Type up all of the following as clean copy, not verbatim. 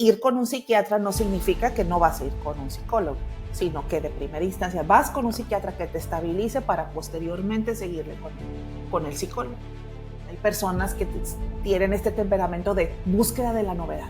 ir con un psiquiatra no significa que no vas a ir con un psicólogo, sino que de primera instancia vas con un psiquiatra que te estabilice para posteriormente seguirle con el psicólogo. Hay personas que tienen este temperamento de búsqueda de la novedad.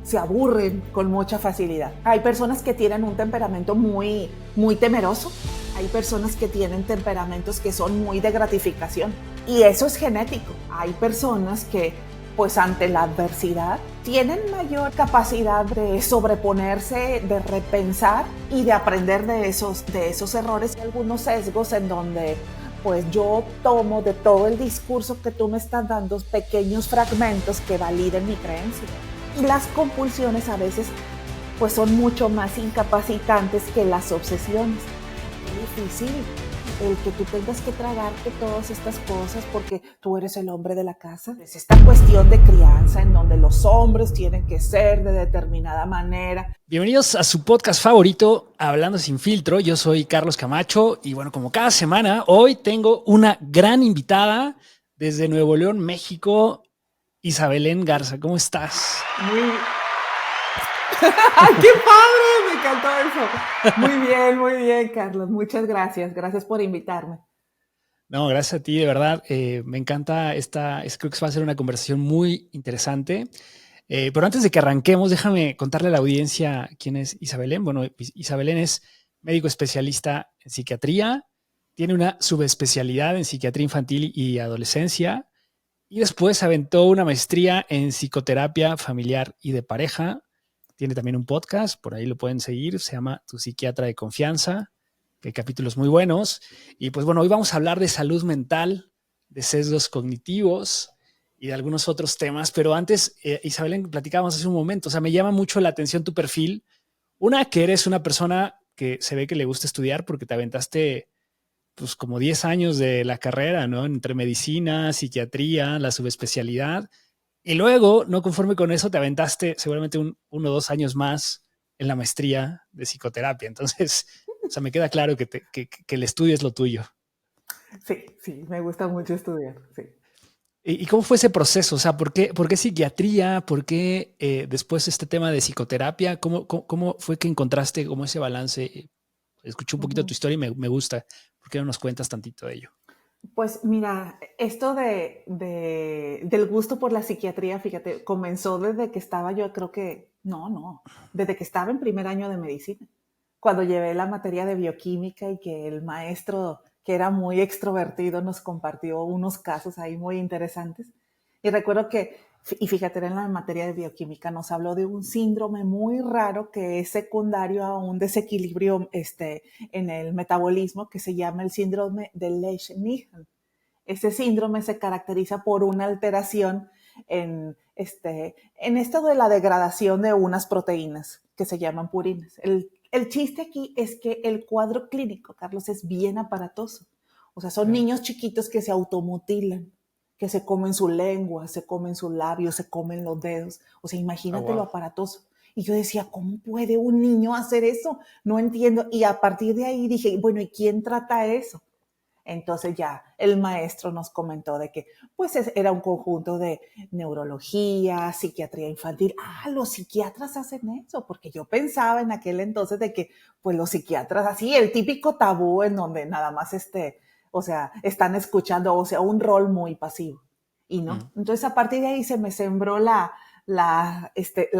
Se aburren con mucha facilidad. Hay personas que tienen un temperamento muy, muy temeroso. Hay personas que tienen temperamentos que son muy de gratificación. Y eso es genético. Hay personas que, pues ante la adversidad, tienen mayor capacidad de sobreponerse, de repensar y de aprender de esos errores. Hay algunos sesgos en donde pues yo tomo de todo el discurso que tú me estás dando pequeños fragmentos que validen mi creencia. Y las compulsiones a veces pues son mucho más incapacitantes que las obsesiones. Qué difícil el que tú tengas que tragarte todas estas cosas porque tú eres el hombre de la casa. Es esta cuestión de crianza en donde los hombres tienen que ser de determinada manera. Bienvenidos a su podcast favorito, Hablando Sin Filtro. Yo soy Carlos Camacho y bueno, como cada semana, hoy tengo una gran invitada desde Nuevo León, México, Isabelén Garza. ¿Cómo estás? ¡Ay, qué padre! Me encantó eso. Muy bien, Carlos. Muchas gracias. Gracias por invitarme. No, gracias a ti, de verdad. Me encanta creo que va a ser una conversación muy interesante. Pero antes de que arranquemos, déjame contarle a la audiencia quién es Isabelén. Bueno, Isabelén es médico especialista en psiquiatría, tiene una subespecialidad en psiquiatría infantil y adolescencia, y después aventó una maestría en psicoterapia familiar y de pareja. Tiene también un podcast, por ahí lo pueden seguir, se llama Tu Psiquiatra de Confianza, que hay capítulos muy buenos. Y pues bueno, hoy vamos a hablar de salud mental, de sesgos cognitivos y de algunos otros temas. Pero antes, Isabel, platicábamos hace un momento, o sea, me llama mucho la atención tu perfil. Una, que eres una persona que se ve que le gusta estudiar porque te aventaste pues como 10 años de la carrera, ¿no? Entre medicina, psiquiatría, la subespecialidad. Y luego, no conforme con eso, te aventaste seguramente 1 o 2 años más en la maestría de psicoterapia. Entonces, o sea, me queda claro que el estudio es lo tuyo. Sí, me gusta mucho estudiar, sí. ¿Y cómo fue ese proceso? O sea, ¿por qué psiquiatría? ¿Por qué después este tema de psicoterapia? ¿Cómo fue que encontraste como ese balance? Escuché un poquito tu historia y me gusta. ¿Por qué no nos cuentas tantito de ello? Pues mira, esto del gusto por la psiquiatría, fíjate, comenzó desde que estaba yo, creo que, desde que estaba en primer año de medicina, cuando llevé la materia de bioquímica y que el maestro, que era muy extrovertido, nos compartió unos casos ahí muy interesantes. Y recuerdo que, y fíjate, en la materia de bioquímica nos habló de un síndrome muy raro que es secundario a un desequilibrio en el metabolismo que se llama el síndrome de Lesch-Nyhan. Ese síndrome se caracteriza por una alteración en esto de la degradación de unas proteínas que se llaman purinas. El chiste aquí es que el cuadro clínico, Carlos, es bien aparatoso. O sea, son niños chiquitos que se automutilan, que se comen su lengua, se comen sus labios, se comen los dedos. O sea, imagínate lo aparatoso. Y yo decía, ¿cómo puede un niño hacer eso? No entiendo. Y a partir de ahí dije, bueno, ¿y quién trata eso? Entonces ya el maestro nos comentó de que pues era un conjunto de neurología, psiquiatría infantil. Los psiquiatras hacen eso, porque yo pensaba en aquel entonces de que pues los psiquiatras, así el típico tabú en donde nada más o sea, están escuchando, o sea, un rol muy pasivo. Y no. Entonces a partir de ahí se me sembró la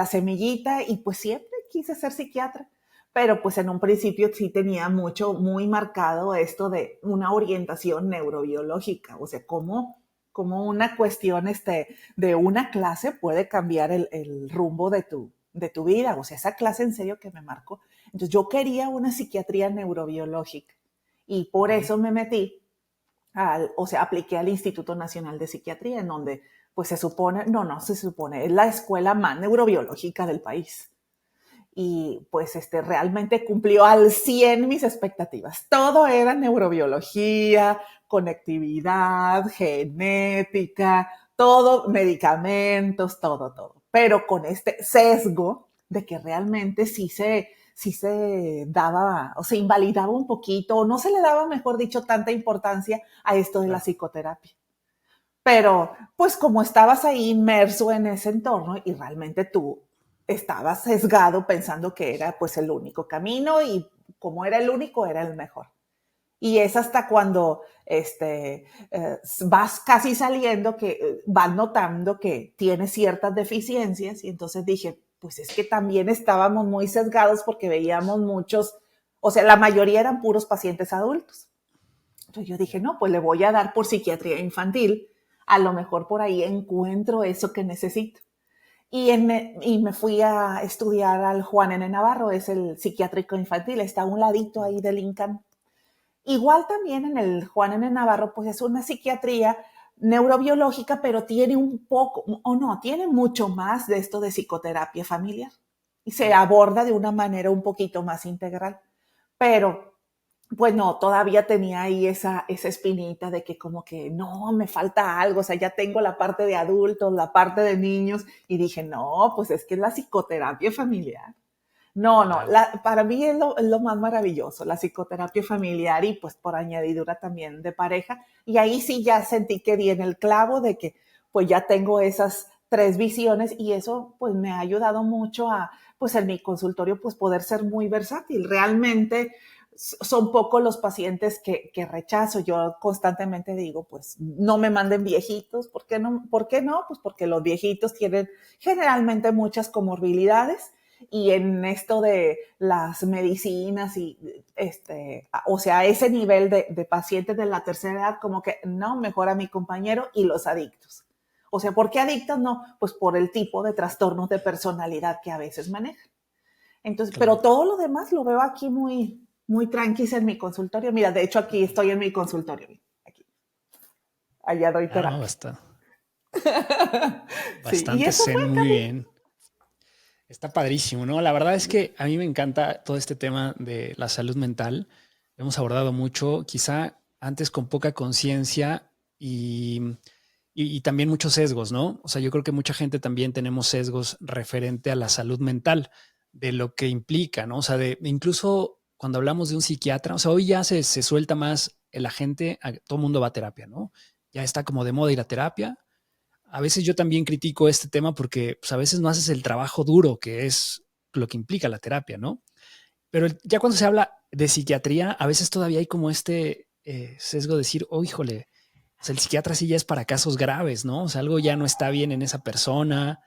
semillita y pues siempre quise ser psiquiatra. Pero pues en un principio sí tenía muy marcado esto de una orientación neurobiológica, o sea, cómo una cuestión de una clase puede cambiar el rumbo de tu vida, o sea, esa clase en serio que me marcó. Entonces yo quería una psiquiatría neurobiológica y por eso me metí, apliqué al Instituto Nacional de Psiquiatría, en donde pues se supone, es la escuela más neurobiológica del país. Y pues realmente cumplió al 100 mis expectativas. Todo era neurobiología, conectividad, genética, todo, medicamentos, todo. Pero con este sesgo de que realmente sí se daba, o se invalidaba un poquito, o no se le daba, mejor dicho, tanta importancia a esto de la psicoterapia. Pero pues como estabas ahí inmerso en ese entorno y realmente tú estaba sesgado pensando que era pues el único camino y como era el único, era el mejor. Y es hasta cuando vas casi saliendo que vas notando que tienes ciertas deficiencias y entonces dije, pues es que también estábamos muy sesgados porque veíamos muchos, o sea, la mayoría eran puros pacientes adultos. Entonces yo dije, no, pues le voy a dar por psiquiatría infantil, a lo mejor por ahí encuentro eso que necesito. Y me fui a estudiar al Juan N. Navarro, es el psiquiátrico infantil, está a un ladito ahí del INCAN. Igual también en el Juan N. Navarro, pues es una psiquiatría neurobiológica, pero tiene un poco, o no, tiene mucho más de esto de psicoterapia familiar. Y se aborda de una manera un poquito más integral. Pero, pues no, todavía tenía ahí esa espinita de que como que no, me falta algo, o sea, ya tengo la parte de adultos, la parte de niños, y dije, no, pues es que es la psicoterapia familiar. No, no, Claro. para mí es lo más maravilloso, la psicoterapia familiar y pues por añadidura también de pareja. Y ahí sí ya sentí que di en el clavo de que pues ya tengo esas tres visiones y eso pues me ha ayudado mucho a pues en mi consultorio pues poder ser muy versátil. Realmente son pocos los pacientes que rechazo. Yo constantemente digo pues no me manden viejitos. ¿Por qué no? ¿Por qué no? Pues porque los viejitos tienen generalmente muchas comorbilidades y en esto de las medicinas y o sea, ese nivel de pacientes de la tercera edad, como que no, mejor a mi compañero y los adictos. O sea, ¿por qué adictos? No, pues por el tipo de trastornos de personalidad que a veces manejan. Entonces, pero Claro. todo lo demás lo veo aquí muy, muy tranquis en mi consultorio. Mira, de hecho aquí estoy en mi consultorio. Aquí, allá doy Ah, no, terapia. Sí, y bastante eso fue, zen, muy Cami. bien. Está padrísimo, ¿no? La verdad es que a mí me encanta todo este tema de la salud mental. Hemos abordado mucho, quizá antes con poca conciencia y también muchos sesgos, ¿no? O sea, yo creo que mucha gente también tenemos sesgos referente a la salud mental, de lo que implica, ¿no? O sea, incluso cuando hablamos de un psiquiatra, o sea, hoy ya se suelta más la gente, todo el mundo va a terapia, ¿no? Ya está como de moda ir a terapia. A veces yo también critico este tema porque pues, a veces no haces el trabajo duro que es lo que implica la terapia, ¿no? Pero ya cuando se habla de psiquiatría, a veces todavía hay como este sesgo de decir, oh, híjole, o sea, el psiquiatra sí ya es para casos graves, ¿no? O sea, algo ya no está bien en esa persona.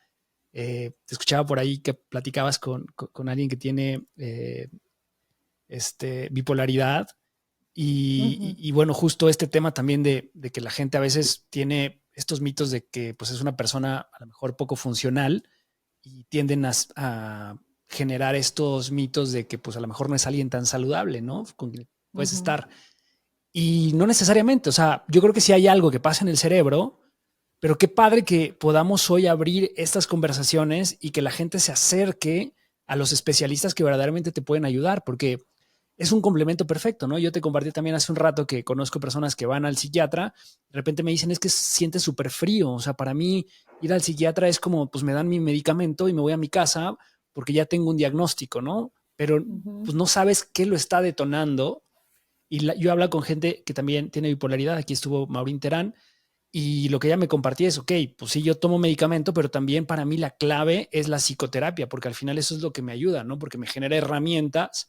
Te escuchaba por ahí que platicabas con alguien que tiene bipolaridad y bueno, justo este tema también de que la gente a veces tiene estos mitos de que pues es una persona a lo mejor poco funcional y tienden a generar estos mitos de que pues a lo mejor no es alguien tan saludable, ¿no? Con quien puedes Ujú, estar. Y no necesariamente, o sea, yo creo que sí hay algo que pasa en el cerebro, pero qué padre que podamos hoy abrir estas conversaciones y que la gente se acerque a los especialistas que verdaderamente te pueden ayudar, porque es un complemento perfecto, ¿no? Yo te compartí también hace un rato que conozco personas que van al psiquiatra, de repente me dicen es que se siente súper frío, o sea, para mí ir al psiquiatra es como, pues me dan mi medicamento y me voy a mi casa porque ya tengo un diagnóstico, ¿no? Pero ujú. pues no sabes qué lo está detonando. Y yo hablo con gente que también tiene bipolaridad, aquí estuvo Maureen Terán, y lo que ella me compartía es, ok, pues sí, yo tomo medicamento, pero también para mí la clave es la psicoterapia, porque al final eso es lo que me ayuda, ¿no? Porque me genera herramientas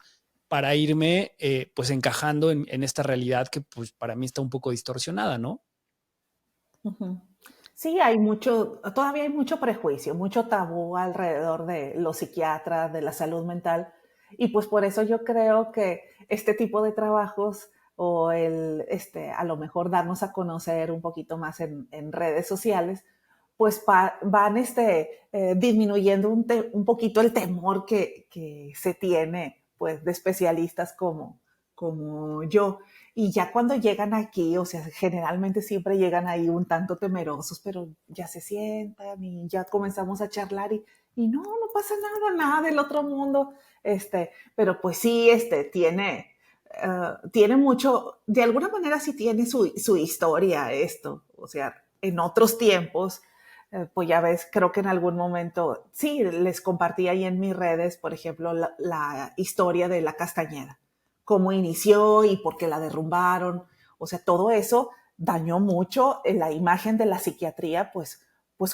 para irme pues encajando en esta realidad que pues para mí está un poco distorsionada, ¿no? Ujú. Sí, hay mucho, todavía hay mucho prejuicio, mucho tabú alrededor de los psiquiatras, de la salud mental. Y pues por eso yo creo que este tipo de trabajos o a lo mejor darnos a conocer un poquito más en redes sociales, pues van disminuyendo un poquito el temor que se tiene pues de especialistas como yo. Y ya cuando llegan aquí, o sea, generalmente siempre llegan ahí un tanto temerosos, pero ya se sientan y ya comenzamos a charlar y no, no pasa nada, nada del otro mundo. Pero pues sí, tiene mucho, de alguna manera sí tiene su historia esto. O sea, en otros tiempos, pues ya ves, creo que en algún momento, sí, les compartí ahí en mis redes, por ejemplo, la historia de la Castañeda, cómo inició y por qué la derrumbaron. O sea, todo eso dañó mucho en la imagen de la psiquiatría, pues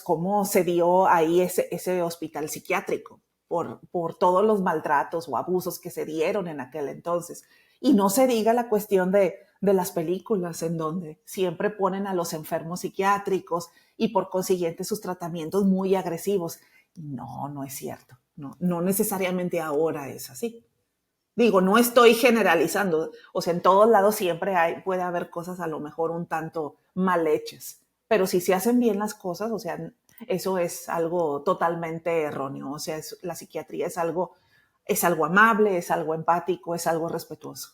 cómo se dio ahí ese hospital psiquiátrico. por todos los maltratos o abusos que se dieron en aquel entonces. Y no se diga la cuestión de las películas en donde siempre ponen a los enfermos psiquiátricos y por consiguiente sus tratamientos muy agresivos. No, no es cierto. No, no necesariamente ahora es así. Digo, no estoy generalizando, o sea, en todos lados siempre puede haber cosas a lo mejor un tanto mal hechas, pero si se hacen bien las cosas, o sea, eso es algo totalmente erróneo, o sea, la psiquiatría es algo amable, es algo empático, es algo respetuoso.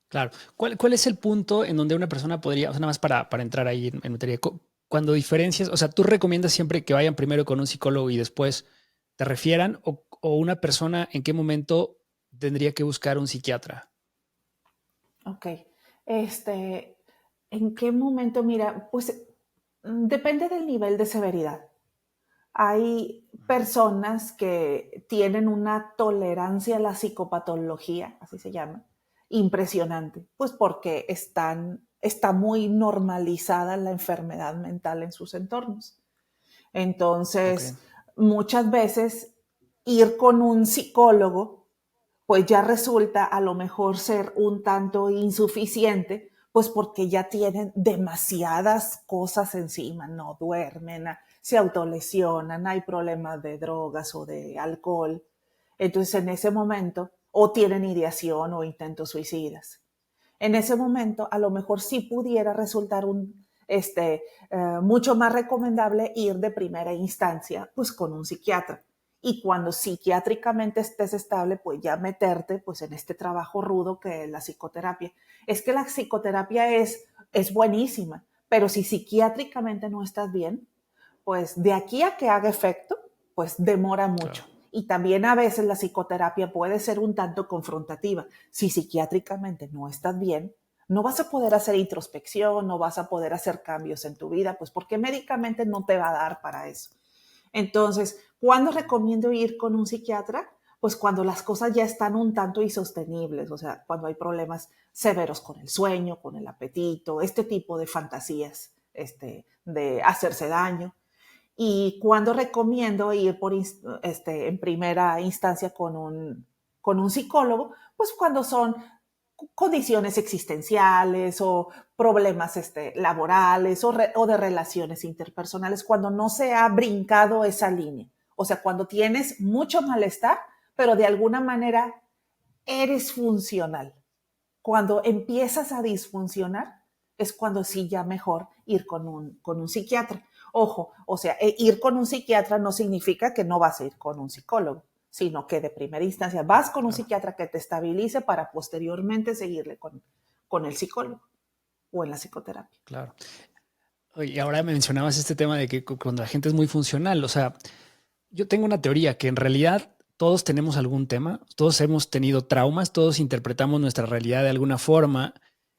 Claro. ¿Cuál es el punto en donde una persona podría, o sea, nada más para entrar ahí en materia, cuando diferencias, o sea, tú recomiendas siempre que vayan primero con un psicólogo y después te refieran, o una persona en qué momento tendría que buscar un psiquiatra? Ok, ¿en qué momento? Mira, pues depende del nivel de severidad. Hay personas que tienen una tolerancia a la psicopatología, así se llama, impresionante, pues porque está muy normalizada la enfermedad mental en sus entornos. Ok, Entonces, muchas veces ir con un psicólogo pues ya resulta a lo mejor ser un tanto insuficiente, pues porque ya tienen demasiadas cosas encima, no duermen, se autolesionan, hay problemas de drogas o de alcohol. Entonces en ese momento, o tienen ideación o intentos suicidas. En ese momento, a lo mejor sí pudiera resultar mucho más recomendable ir de primera instancia, pues con un psiquiatra. Y cuando psiquiátricamente estés estable, pues ya meterte pues en este trabajo rudo que es la psicoterapia. Es que la psicoterapia es buenísima, pero si psiquiátricamente no estás bien, pues de aquí a que haga efecto, pues demora claro. mucho. Y también a veces la psicoterapia puede ser un tanto confrontativa. Si psiquiátricamente no estás bien, no vas a poder hacer introspección, no vas a poder hacer cambios en tu vida, pues porque médicamente no te va a dar para eso. Entonces, ¿cuándo recomiendo ir con un psiquiatra? Pues cuando las cosas ya están un tanto insostenibles, o sea, cuando hay problemas severos con el sueño, con el apetito, este tipo de fantasías, de hacerse daño. Y cuando recomiendo ir en primera instancia con un psicólogo, pues cuando son condiciones existenciales o problemas laborales o de relaciones interpersonales, cuando no se ha brincado esa línea. O sea, cuando tienes mucho malestar, pero de alguna manera eres funcional. Cuando empiezas a disfuncionar, es cuando sí ya mejor ir con un psiquiatra. Ojo, o sea, ir con un psiquiatra no significa que no vas a ir con un psicólogo, sino que de primera instancia vas con un Claro, psiquiatra que te estabilice para posteriormente seguirle con el psicólogo o en la psicoterapia. claro. Oye, y ahora mencionabas este tema de que cuando la gente es muy funcional, o sea, yo tengo una teoría que en realidad todos tenemos algún tema, todos hemos tenido traumas, todos interpretamos nuestra realidad de alguna forma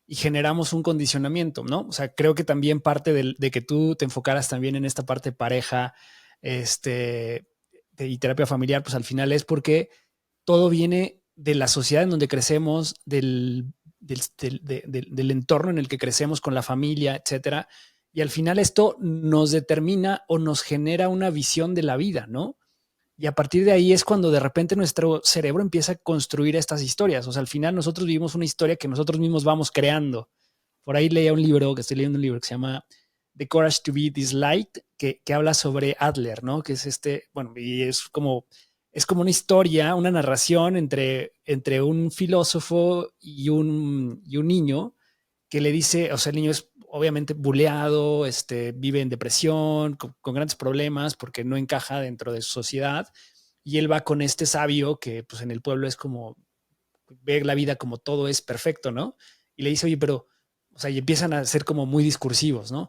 y generamos un condicionamiento, ¿no? O sea, creo que también parte de que tú te enfocaras también en esta parte pareja, este, y terapia familiar, pues al final es porque todo viene de la sociedad en donde crecemos, del entorno en el que crecemos con la familia, etcétera. Y al final esto nos determina o nos genera una visión de la vida, ¿no? Y a partir de ahí es cuando de repente nuestro cerebro empieza a construir estas historias. O sea, al final nosotros vivimos una historia que nosotros mismos vamos creando. Por ahí leía un libro, que estoy leyendo un libro que se llama The Courage to Be Disliked, que habla sobre Adler, ¿no? Que es bueno, y es como una historia, una narración entre un filósofo y un niño que le dice, o sea, el niño es obviamente buleado, vive en depresión, con grandes problemas porque no encaja dentro de su sociedad. Y él va con este sabio que pues en el pueblo es como, ve la vida como todo es perfecto, ¿no? Y le dice, oye, pero, o sea, y empiezan a ser como muy discursivos, ¿no?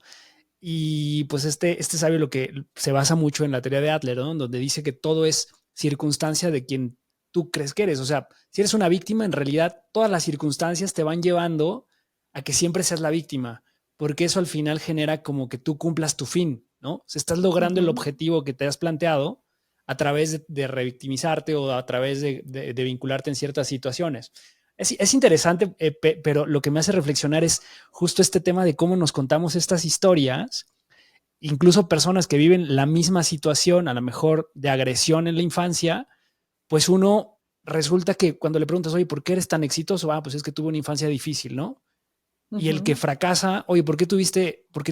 Y pues este sabio lo que se basa mucho en la teoría de Adler, ¿no? Donde dice que todo es circunstancia de quien tú crees que eres. O sea, si eres una víctima, en realidad todas las circunstancias te van llevando a que siempre seas la víctima, porque eso al final genera como que tú cumplas tu fin, ¿no? O sea, estás logrando el Ujú. objetivo que te has planteado a través de revictimizarte o a través de vincularte en ciertas situaciones. Es interesante, pero lo que me hace reflexionar es justo este tema de cómo nos contamos estas historias incluso personas que viven la misma situación, a lo mejor de agresión en la infancia, pues uno resulta que cuando le preguntas, oye, ¿por qué eres tan exitoso? Ah, pues es que tuve una infancia difícil, ¿no? Y el que Ujú. fracasa, oye, por qué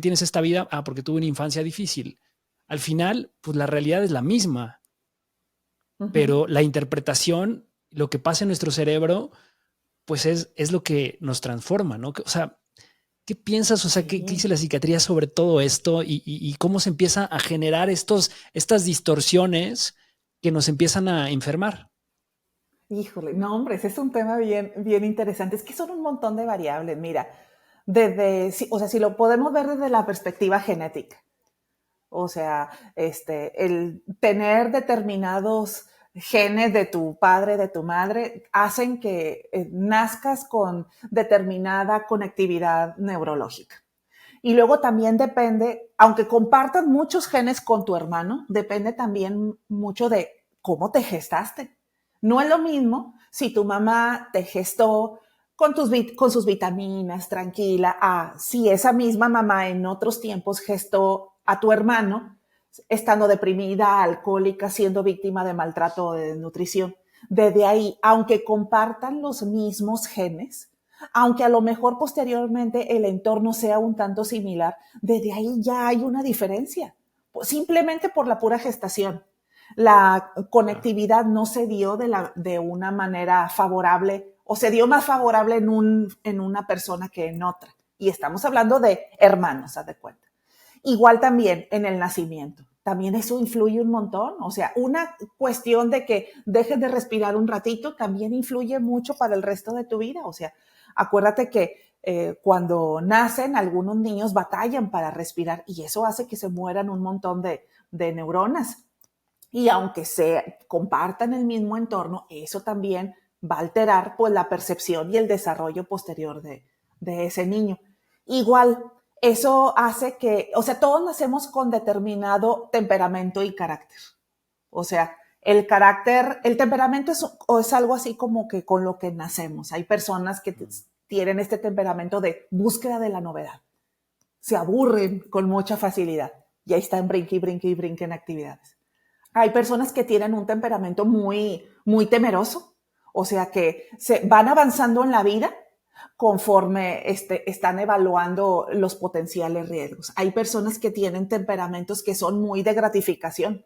tienes esta vida? Ah, porque tuve una infancia difícil. Al final, pues la realidad es la misma, Ujú. pero la interpretación, lo que pasa en nuestro cerebro, pues es lo que nos transforma, ¿no? O sea, ¿qué piensas? O sea, ¿qué dice Sí. la psiquiatría sobre todo esto y cómo se empieza a generar estas distorsiones que nos empiezan a enfermar? Híjole, no, hombre, ese es un tema bien, bien interesante. Es que son un montón de variables. Mira, desde, o sea, si lo podemos ver desde la perspectiva genética, o sea, el tener determinados genes de tu padre, de tu madre, hacen que nazcas con determinada conectividad neurológica. Y luego también depende, aunque compartas muchos genes con tu hermano, depende también mucho de cómo te gestaste. No es lo mismo si tu mamá te gestó con sus vitaminas, tranquila, a si esa misma mamá en otros tiempos gestó a tu hermano estando deprimida, alcohólica, siendo víctima de maltrato o de desnutrición. Desde ahí, aunque compartan los mismos genes, aunque a lo mejor posteriormente el entorno sea un tanto similar, desde ahí ya hay una diferencia, simplemente por la pura gestación. La Claro. conectividad no se dio de una manera favorable o se dio más favorable en una persona que en otra. Y estamos hablando de hermanos, haz de cuenta. Igual también en el nacimiento. También eso influye un montón. O sea, una cuestión de que dejes de respirar un ratito también influye mucho para el resto de tu vida. O sea, acuérdate que cuando nacen algunos niños batallan para respirar y eso hace que se mueran un montón de neuronas. Y aunque se compartan el mismo entorno, eso también va a alterar pues la percepción y el desarrollo posterior de ese niño. Igual, eso hace que, o sea, todos nacemos con determinado temperamento y carácter. O sea, el carácter, el temperamento es algo así como que con lo que nacemos. Hay personas que tienen este temperamento de búsqueda de la novedad. Se aburren con mucha facilidad y ahí están brinque y brinque y brinque en actividades. Hay personas que tienen un temperamento muy, muy temeroso, o sea que se van avanzando en la vida conforme están evaluando los potenciales riesgos. Hay personas que tienen temperamentos que son muy de gratificación.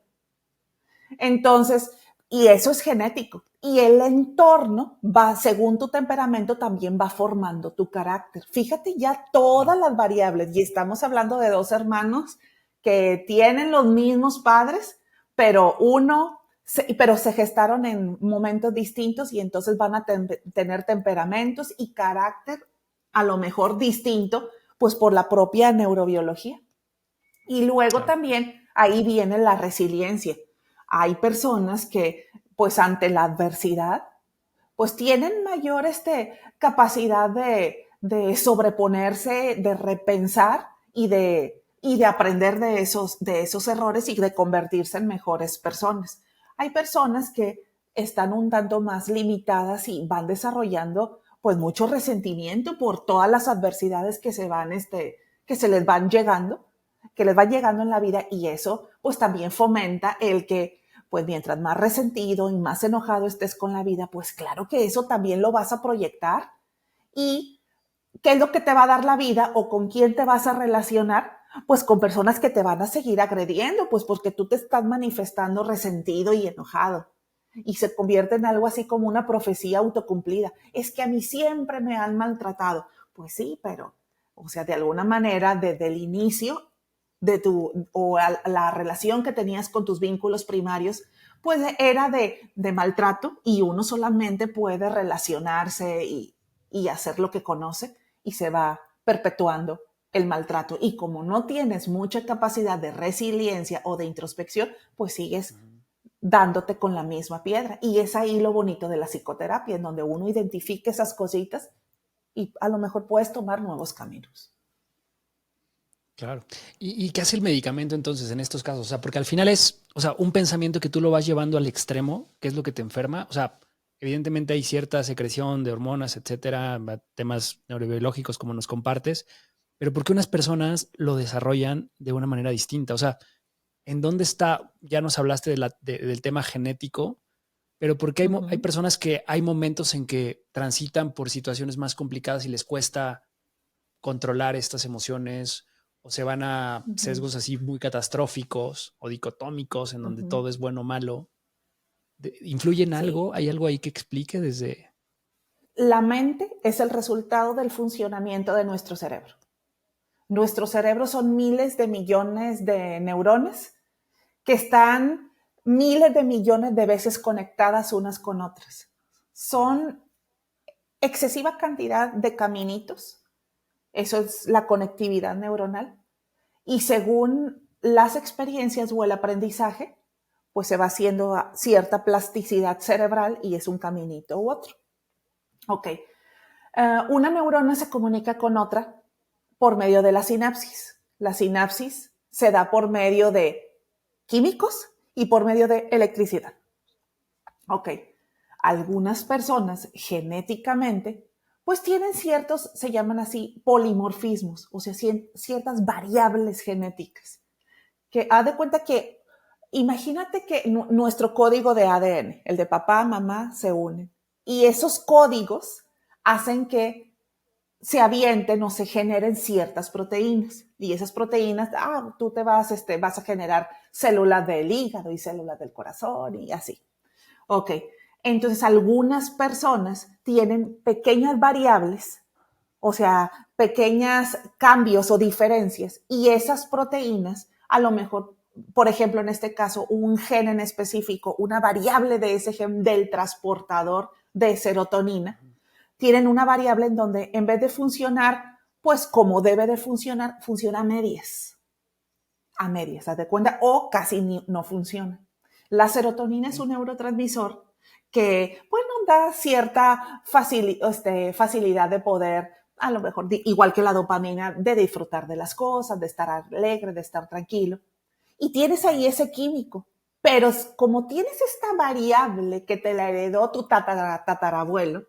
Entonces, y eso es genético. Y el entorno va, según tu temperamento, también va formando tu carácter. Fíjate ya todas Claro. las variables. Y estamos hablando de dos hermanos que tienen los mismos padres, pero pero se gestaron en momentos distintos y entonces van a tener temperamentos y carácter a lo mejor distinto, pues por la propia neurobiología. Y luego Claro. también ahí viene la resiliencia. Hay personas que, pues ante la adversidad, pues tienen mayor capacidad de sobreponerse, de repensar y de aprender de esos errores y de convertirse en mejores personas. Hay personas que están un tanto más limitadas y van desarrollando pues mucho resentimiento por todas las adversidades que que se les van llegando, que les van llegando en la vida y eso pues también fomenta el que pues mientras más resentido y más enojado estés con la vida, pues claro que eso también lo vas a proyectar. ¿Y qué es lo que te va a dar la vida o con quién te vas a relacionar? Pues con personas que te van a seguir agrediendo, pues porque tú te estás manifestando resentido y enojado. Y se convierte en algo así como una profecía autocumplida. Es que a mí siempre me han maltratado. Pues sí, pero, o sea, de alguna manera, desde el inicio de la relación que tenías con tus vínculos primarios, pues era de maltrato y uno solamente puede relacionarse y hacer lo que conoce y se va perpetuando el maltrato. Y como no tienes mucha capacidad de resiliencia o de introspección, pues sigues dándote con la misma piedra. Y es ahí lo bonito de la psicoterapia, en donde uno identifica esas cositas y a lo mejor puedes tomar nuevos caminos. Claro. ¿Y qué hace el medicamento entonces en estos casos? O sea, porque al final es, o sea, un pensamiento que tú lo vas llevando al extremo, que es lo que te enferma. O sea, evidentemente hay cierta secreción de hormonas, etcétera, temas neurobiológicos como nos compartes, pero ¿por qué unas personas lo desarrollan de una manera distinta? O sea, ¿en dónde está? Ya nos hablaste del tema genético, pero ¿por qué hay Ujú, personas que hay momentos en que transitan por situaciones más complicadas y les cuesta controlar estas emociones o se van a ujú, sesgos así muy catastróficos o dicotómicos en donde ujú. todo es bueno o malo? ¿Influye en Sí, algo? ¿Hay algo ahí que explique desde... la mente es el resultado del funcionamiento de nuestro cerebro. Nuestro cerebro son miles de millones de neuronas que están miles de millones de veces conectadas unas con otras. Son excesiva cantidad de caminitos, eso es la conectividad neuronal, y según las experiencias o el aprendizaje, pues se va haciendo cierta plasticidad cerebral y es un caminito u otro. Ok, una neurona se comunica con otra por medio de la sinapsis. La sinapsis se da por medio de químicos y por medio de electricidad. Ok, algunas personas genéticamente pues tienen ciertos, se llaman así, polimorfismos, o sea, ciertas variables genéticas, que haz de cuenta que, imagínate que nuestro código de ADN, el de papá, mamá, se unen, y esos códigos hacen que se avienten o se generen ciertas proteínas. Y esas proteínas, tú te vas a generar células del hígado y células del corazón y así. Ok, entonces algunas personas tienen pequeñas variables, o sea, pequeños cambios o diferencias, y esas proteínas, a lo mejor, por ejemplo, en este caso, un gen en específico, una variable de ese gen del transportador de serotonina, tienen una variable en donde en vez de funcionar, pues como debe de funcionar, funciona a medias, ¿haz de cuenta? O casi no funciona. La serotonina es un neurotransmisor que, bueno, da cierta facilidad de poder, a lo mejor, igual que la dopamina, de disfrutar de las cosas, de estar alegre, de estar tranquilo. Y tienes ahí ese químico. Pero como tienes esta variable que te la heredó tu tatarabuelo,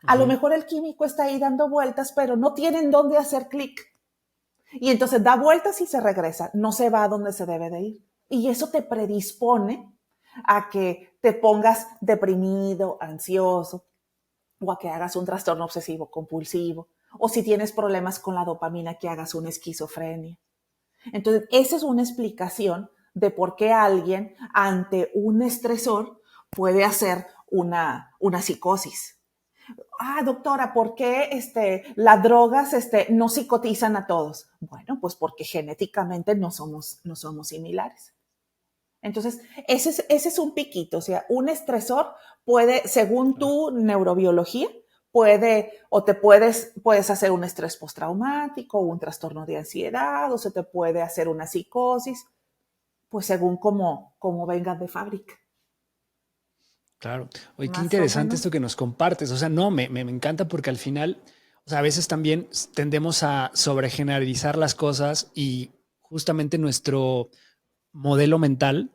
a lo Ujú. mejor el químico está ahí dando vueltas, pero no tienen dónde hacer clic. Y entonces da vueltas y se regresa, no se va a donde se debe de ir. Y eso te predispone a que te pongas deprimido, ansioso, o a que hagas un trastorno obsesivo compulsivo, o si tienes problemas con la dopamina, que hagas una esquizofrenia. Entonces, esa es una explicación de por qué alguien ante un estresor puede hacer una psicosis. Doctora, ¿por qué las drogas no psicotizan a todos? Bueno, pues porque genéticamente no somos similares. Entonces, ese es un piquito, o sea, un estresor puede, según Claro. tu neurobiología, puedes hacer un estrés postraumático, un trastorno de ansiedad, o se te puede hacer una psicosis, pues según cómo vengas de fábrica, Claro. Oye, qué más o interesante esto menos. que nos compartes. O sea, no, me encanta porque al final, o sea, a veces también tendemos a sobregeneralizar las cosas y justamente nuestro modelo mental,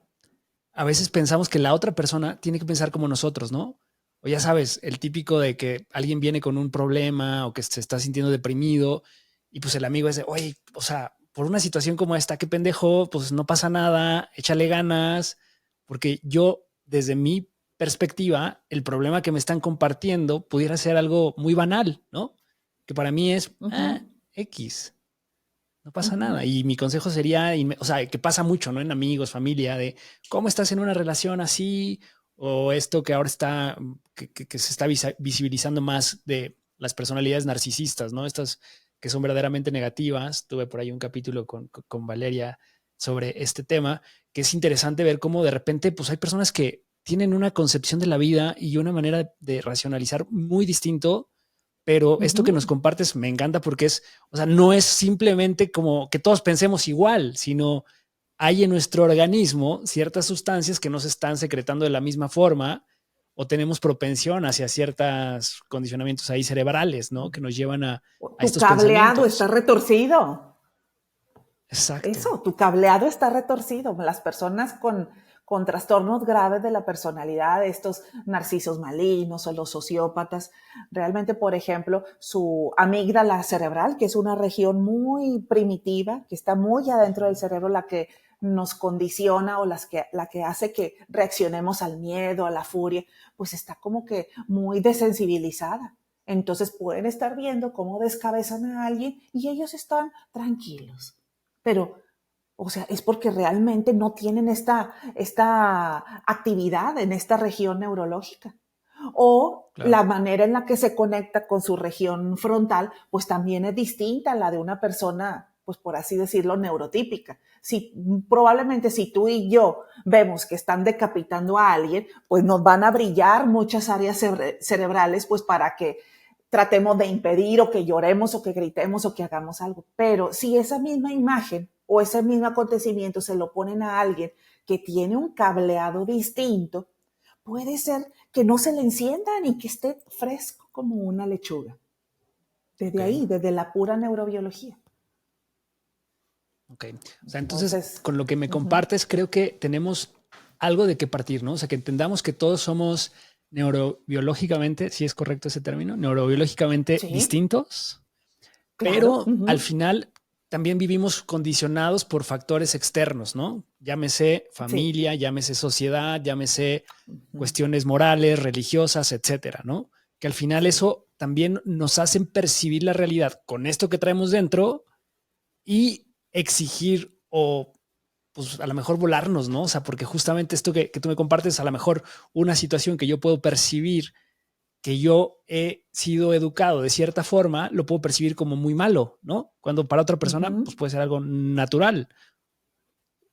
a veces pensamos que la otra persona tiene que pensar como nosotros, ¿no? O ya sabes, el típico de que alguien viene con un problema o que se está sintiendo deprimido y pues el amigo es de, oye, o sea, por una situación como esta, qué pendejo, pues no pasa nada, échale ganas, porque yo, desde mi perspectiva, el problema que me están compartiendo pudiera ser algo muy banal, ¿no? Que para mí es Ujú, X, no pasa ujú. nada. Y mi consejo sería, o sea, que pasa mucho, ¿no? En amigos, familia, de cómo estás en una relación así, o esto que ahora está, que se está visibilizando más de las personalidades narcisistas, ¿no? Estas que son verdaderamente negativas. Tuve por ahí un capítulo con Valeria sobre este tema, que es interesante ver cómo de repente, pues hay personas que tienen una concepción de la vida y una manera de racionalizar muy distinto, pero esto que nos Ujú. compartes me encanta porque es, o sea, no es simplemente como que todos pensemos igual, sino hay en nuestro organismo ciertas sustancias que no se están secretando de la misma forma o tenemos propensión hacia ciertos condicionamientos ahí cerebrales, ¿no? Que nos llevan a Tu estos cableado está pensamientos. retorcido. Exacto. Eso, tu cableado está retorcido. Las personas con trastornos graves de la personalidad, estos narcisos malignos o los sociópatas. Realmente, por ejemplo, su amígdala cerebral, que es una región muy primitiva, que está muy adentro del cerebro, la que nos condiciona o la que hace que reaccionemos al miedo, a la furia, pues está como que muy desensibilizada. Entonces pueden estar viendo cómo descabezan a alguien y ellos están tranquilos. Pero, o sea, es porque realmente no tienen esta actividad en esta región neurológica. O Claro. la manera en la que se conecta con su región frontal, pues también es distinta a la de una persona, pues por así decirlo, neurotípica. Si, probablemente si tú y yo vemos que están decapitando a alguien, pues nos van a brillar muchas áreas cerebrales, pues para que tratemos de impedir o que lloremos o que gritemos o que hagamos algo. Pero si esa misma imagen o ese mismo acontecimiento se lo ponen a alguien que tiene un cableado distinto, puede ser que no se le enciendan y que esté fresco como una lechuga. Ok, Desde ahí, desde la pura neurobiología. ok. O sea, entonces, Entonces, con lo que me uh-huh. compartes, creo que tenemos algo de qué partir, ¿no? O sea, que entendamos que todos somos neurobiológicamente, si es correcto ese término, neurobiológicamente Sí, distintos, claro. pero al Uh-huh. final también vivimos condicionados por factores externos, ¿no? Llámese Sí. familia, llámese sociedad, llámese Uh-huh. cuestiones morales, religiosas, etcétera, ¿no? Que al final Sí. eso también nos hacen percibir la realidad con esto que traemos dentro y exigir o pues a lo mejor volarnos, ¿no? O sea, porque justamente esto que tú me compartes, a lo mejor una situación que yo puedo percibir que yo he sido educado de cierta forma, lo puedo percibir como muy malo, ¿no? Cuando para otra persona, Uh-huh. pues puede ser algo natural.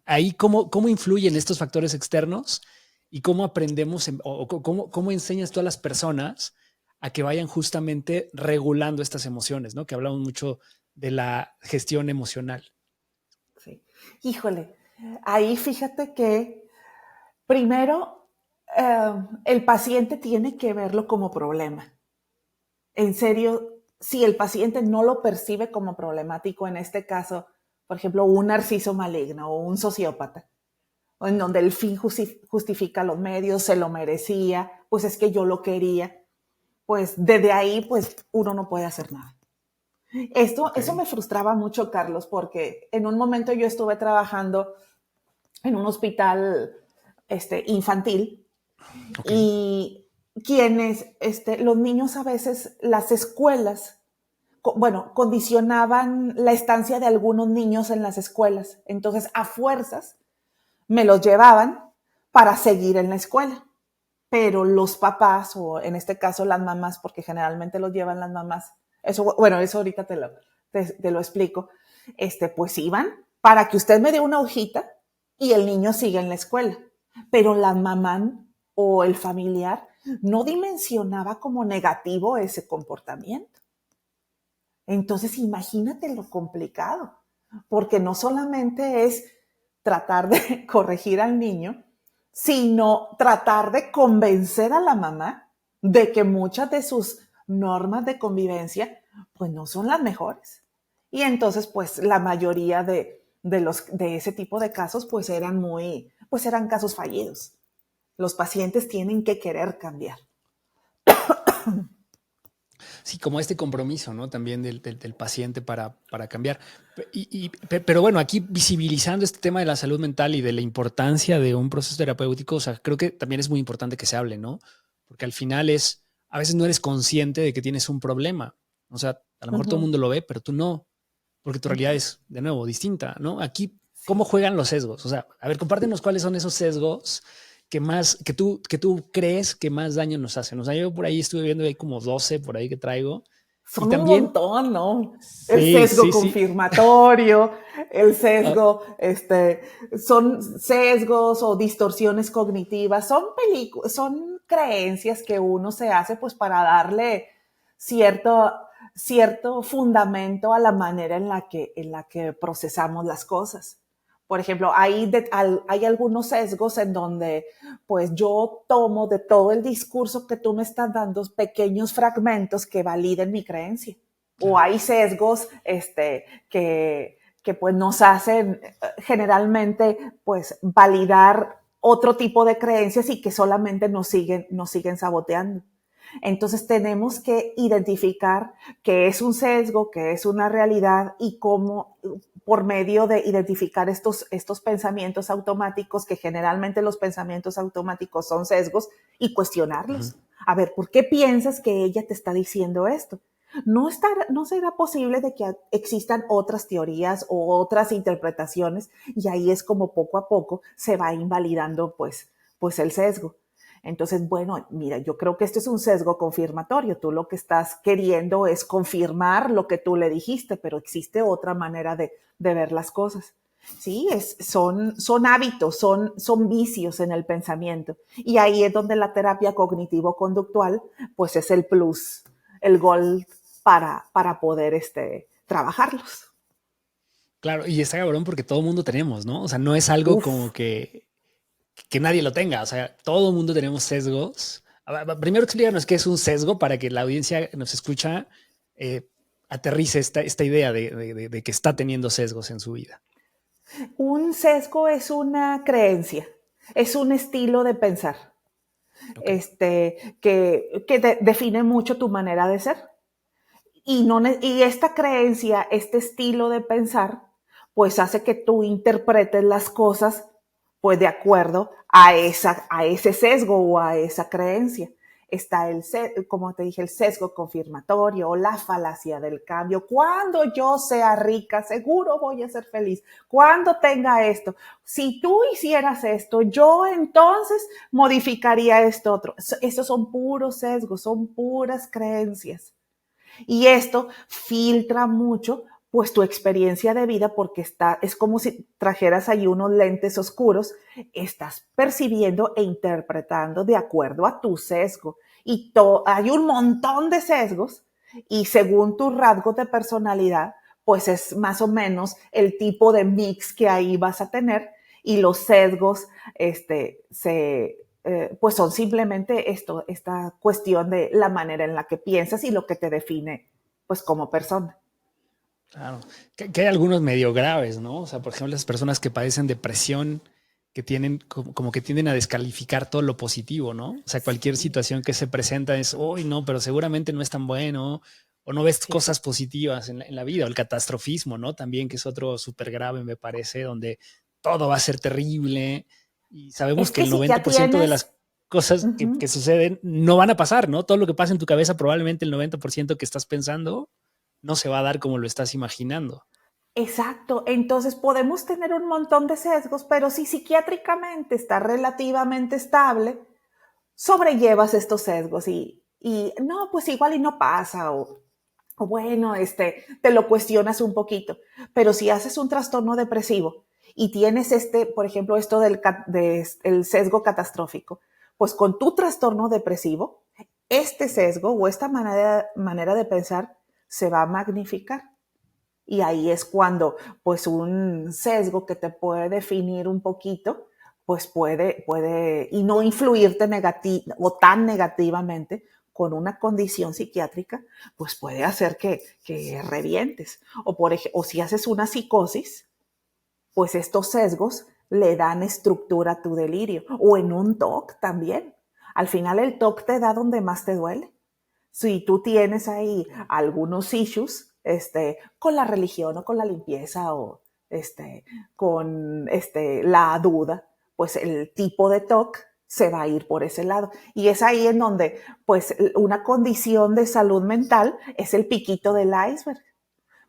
Ahí, ¿cómo influyen estos factores externos y cómo aprendemos o cómo enseñas tú a las personas a que vayan justamente regulando estas emociones, ¿no? Que hablamos mucho de la gestión emocional. Sí. Híjole, ahí fíjate que primero el paciente tiene que verlo como problema. En serio, si el paciente no lo percibe como problemático, en este caso, por ejemplo, un narciso maligno o un sociópata, en donde el fin justifica los medios, se lo merecía, pues es que yo lo quería, pues desde ahí, pues uno no puede hacer nada. Ok, Eso me frustraba mucho, Carlos, porque en un momento yo estuve trabajando en un hospital infantil ok. y los niños a veces, las escuelas, bueno, condicionaban la estancia de algunos niños en las escuelas. Entonces, a fuerzas, me los llevaban para seguir en la escuela. Pero los papás, o en este caso las mamás, porque generalmente los llevan las mamás, eso, bueno, eso ahorita te lo explico, pues iban para que usted me dé una hojita y el niño siga en la escuela. Pero la mamá o el familiar no dimensionaba como negativo ese comportamiento. Entonces, imagínate lo complicado, porque no solamente es tratar de corregir al niño, sino tratar de convencer a la mamá de que muchas de sus normas de convivencia pues no son las mejores. Y entonces pues la mayoría de ese tipo de casos pues pues eran casos fallidos. Los pacientes tienen que querer cambiar. Sí, como este compromiso, ¿no? También del paciente para cambiar. Pero bueno, aquí visibilizando este tema de la salud mental y de la importancia de un proceso terapéutico, o sea, creo que también es muy importante que se hable, ¿no? Porque al final a veces no eres consciente de que tienes un problema. O sea, a lo Uh mejor todo el -huh, mundo lo ve, pero tú no, porque tu uh realidad -huh. es, de nuevo, distinta, ¿no? Aquí, ¿cómo Sí. juegan los sesgos? O sea, a ver, compártenos cuáles son esos sesgos que tú crees que más daño nos hacen. O sea, yo por ahí estuve viendo, hay como 12 por ahí que traigo. Y Son un también, montón, ¿no? El sí, sesgo sí, sí. confirmatorio, el Ah, sesgo, son sesgos o distorsiones cognitivas, son creencias que uno se hace pues para darle cierto, cierto fundamento a la manera en la que procesamos las cosas. Por ejemplo, hay algunos sesgos en donde pues yo tomo de todo el discurso que tú me estás dando pequeños fragmentos que validen mi creencia. O claro. hay sesgos que pues nos hacen generalmente pues validar otro tipo de creencias y que solamente nos siguen saboteando. Entonces tenemos que identificar qué es un sesgo, qué es una realidad y cómo por medio de identificar estos pensamientos automáticos, que generalmente los pensamientos automáticos son sesgos, y cuestionarlos. A ver, ¿por qué piensas que ella te está diciendo esto? No será posible de que existan otras teorías o otras interpretaciones, y ahí es como poco a poco se va invalidando pues el sesgo. Entonces, bueno, mira, yo creo que este es un sesgo confirmatorio. Tú lo que estás queriendo es confirmar lo que tú le dijiste, pero existe otra manera de ver las cosas. Sí, son hábitos, son vicios en el pensamiento. Y ahí es donde la terapia cognitivo-conductual, pues es el plus, el gol para poder trabajarlos. Claro, y está cabrón porque todo mundo tenemos, ¿no? O sea, no es algo como Uf, que nadie lo tenga. O sea, todo mundo tenemos sesgos. Primero explícanos qué es un sesgo para que la audiencia que nos escucha eh, aterrice esta idea de que está teniendo sesgos en su vida. un sesgo es una creencia, es un estilo de pensar. Ok. Que define mucho tu manera de ser. Y esta creencia, este estilo de pensar, pues hace que tú interpretes las cosas pues de acuerdo a ese sesgo o a esa creencia. Está como te dije, el sesgo confirmatorio o la falacia del cambio. Cuando yo sea rica, seguro voy a ser feliz. Cuando tenga esto, si tú hicieras esto, yo entonces modificaría esto otro. Esos son puros sesgos, son puras creencias. Y esto filtra mucho pues tu experiencia de vida porque es como si trajeras ahí unos lentes oscuros, estás percibiendo e interpretando de acuerdo a tu sesgo. Y hay un montón de sesgos y según tus rasgos de personalidad, pues es más o menos el tipo de mix que ahí vas a tener y los sesgos pues son simplemente esta cuestión de la manera en la que piensas y lo que te define pues como persona. Claro. Que hay algunos medio graves, ¿no? O sea, por ejemplo, las personas que padecen depresión, que tienen como que tienden a descalificar todo lo positivo, ¿no? O sea, cualquier Sí, situación que se presenta es, uy, no, pero seguramente no es tan bueno, o no ves sí. cosas positivas en la vida, o el catastrofismo, ¿no? También, que es otro súper grave, me parece, donde todo va a ser terrible y sabemos Es que que el si ya 90% de tienes, las cosas que uh-huh, suceden no van a pasar, ¿no? Todo lo que pasa en tu cabeza, probablemente el 90% que estás pensando no se va a dar como lo estás imaginando. exacto, entonces podemos tener un montón de sesgos, pero si psiquiátricamente está relativamente estable, sobrellevas estos sesgos y no, pues igual y no pasa, o bueno, te lo cuestionas un poquito. Pero si haces un trastorno depresivo y tienes por ejemplo, esto el sesgo catastrófico, pues con tu trastorno depresivo, este sesgo o esta manera de pensar se va a magnificar. Y ahí es cuando, pues, un sesgo que te puede definir un poquito, pues y no influirte o tan negativamente con una condición psiquiátrica, pues puede hacer que revientes. O si haces una psicosis, pues estos sesgos le dan estructura a tu delirio. O en un TOC también. Al final el TOC te da donde más te duele. Si tú tienes ahí algunos issues, con la religión o con la limpieza o con la duda, pues el tipo de TOC se va a ir por ese lado. Y es ahí en donde, pues, una condición de salud mental es el piquito del iceberg.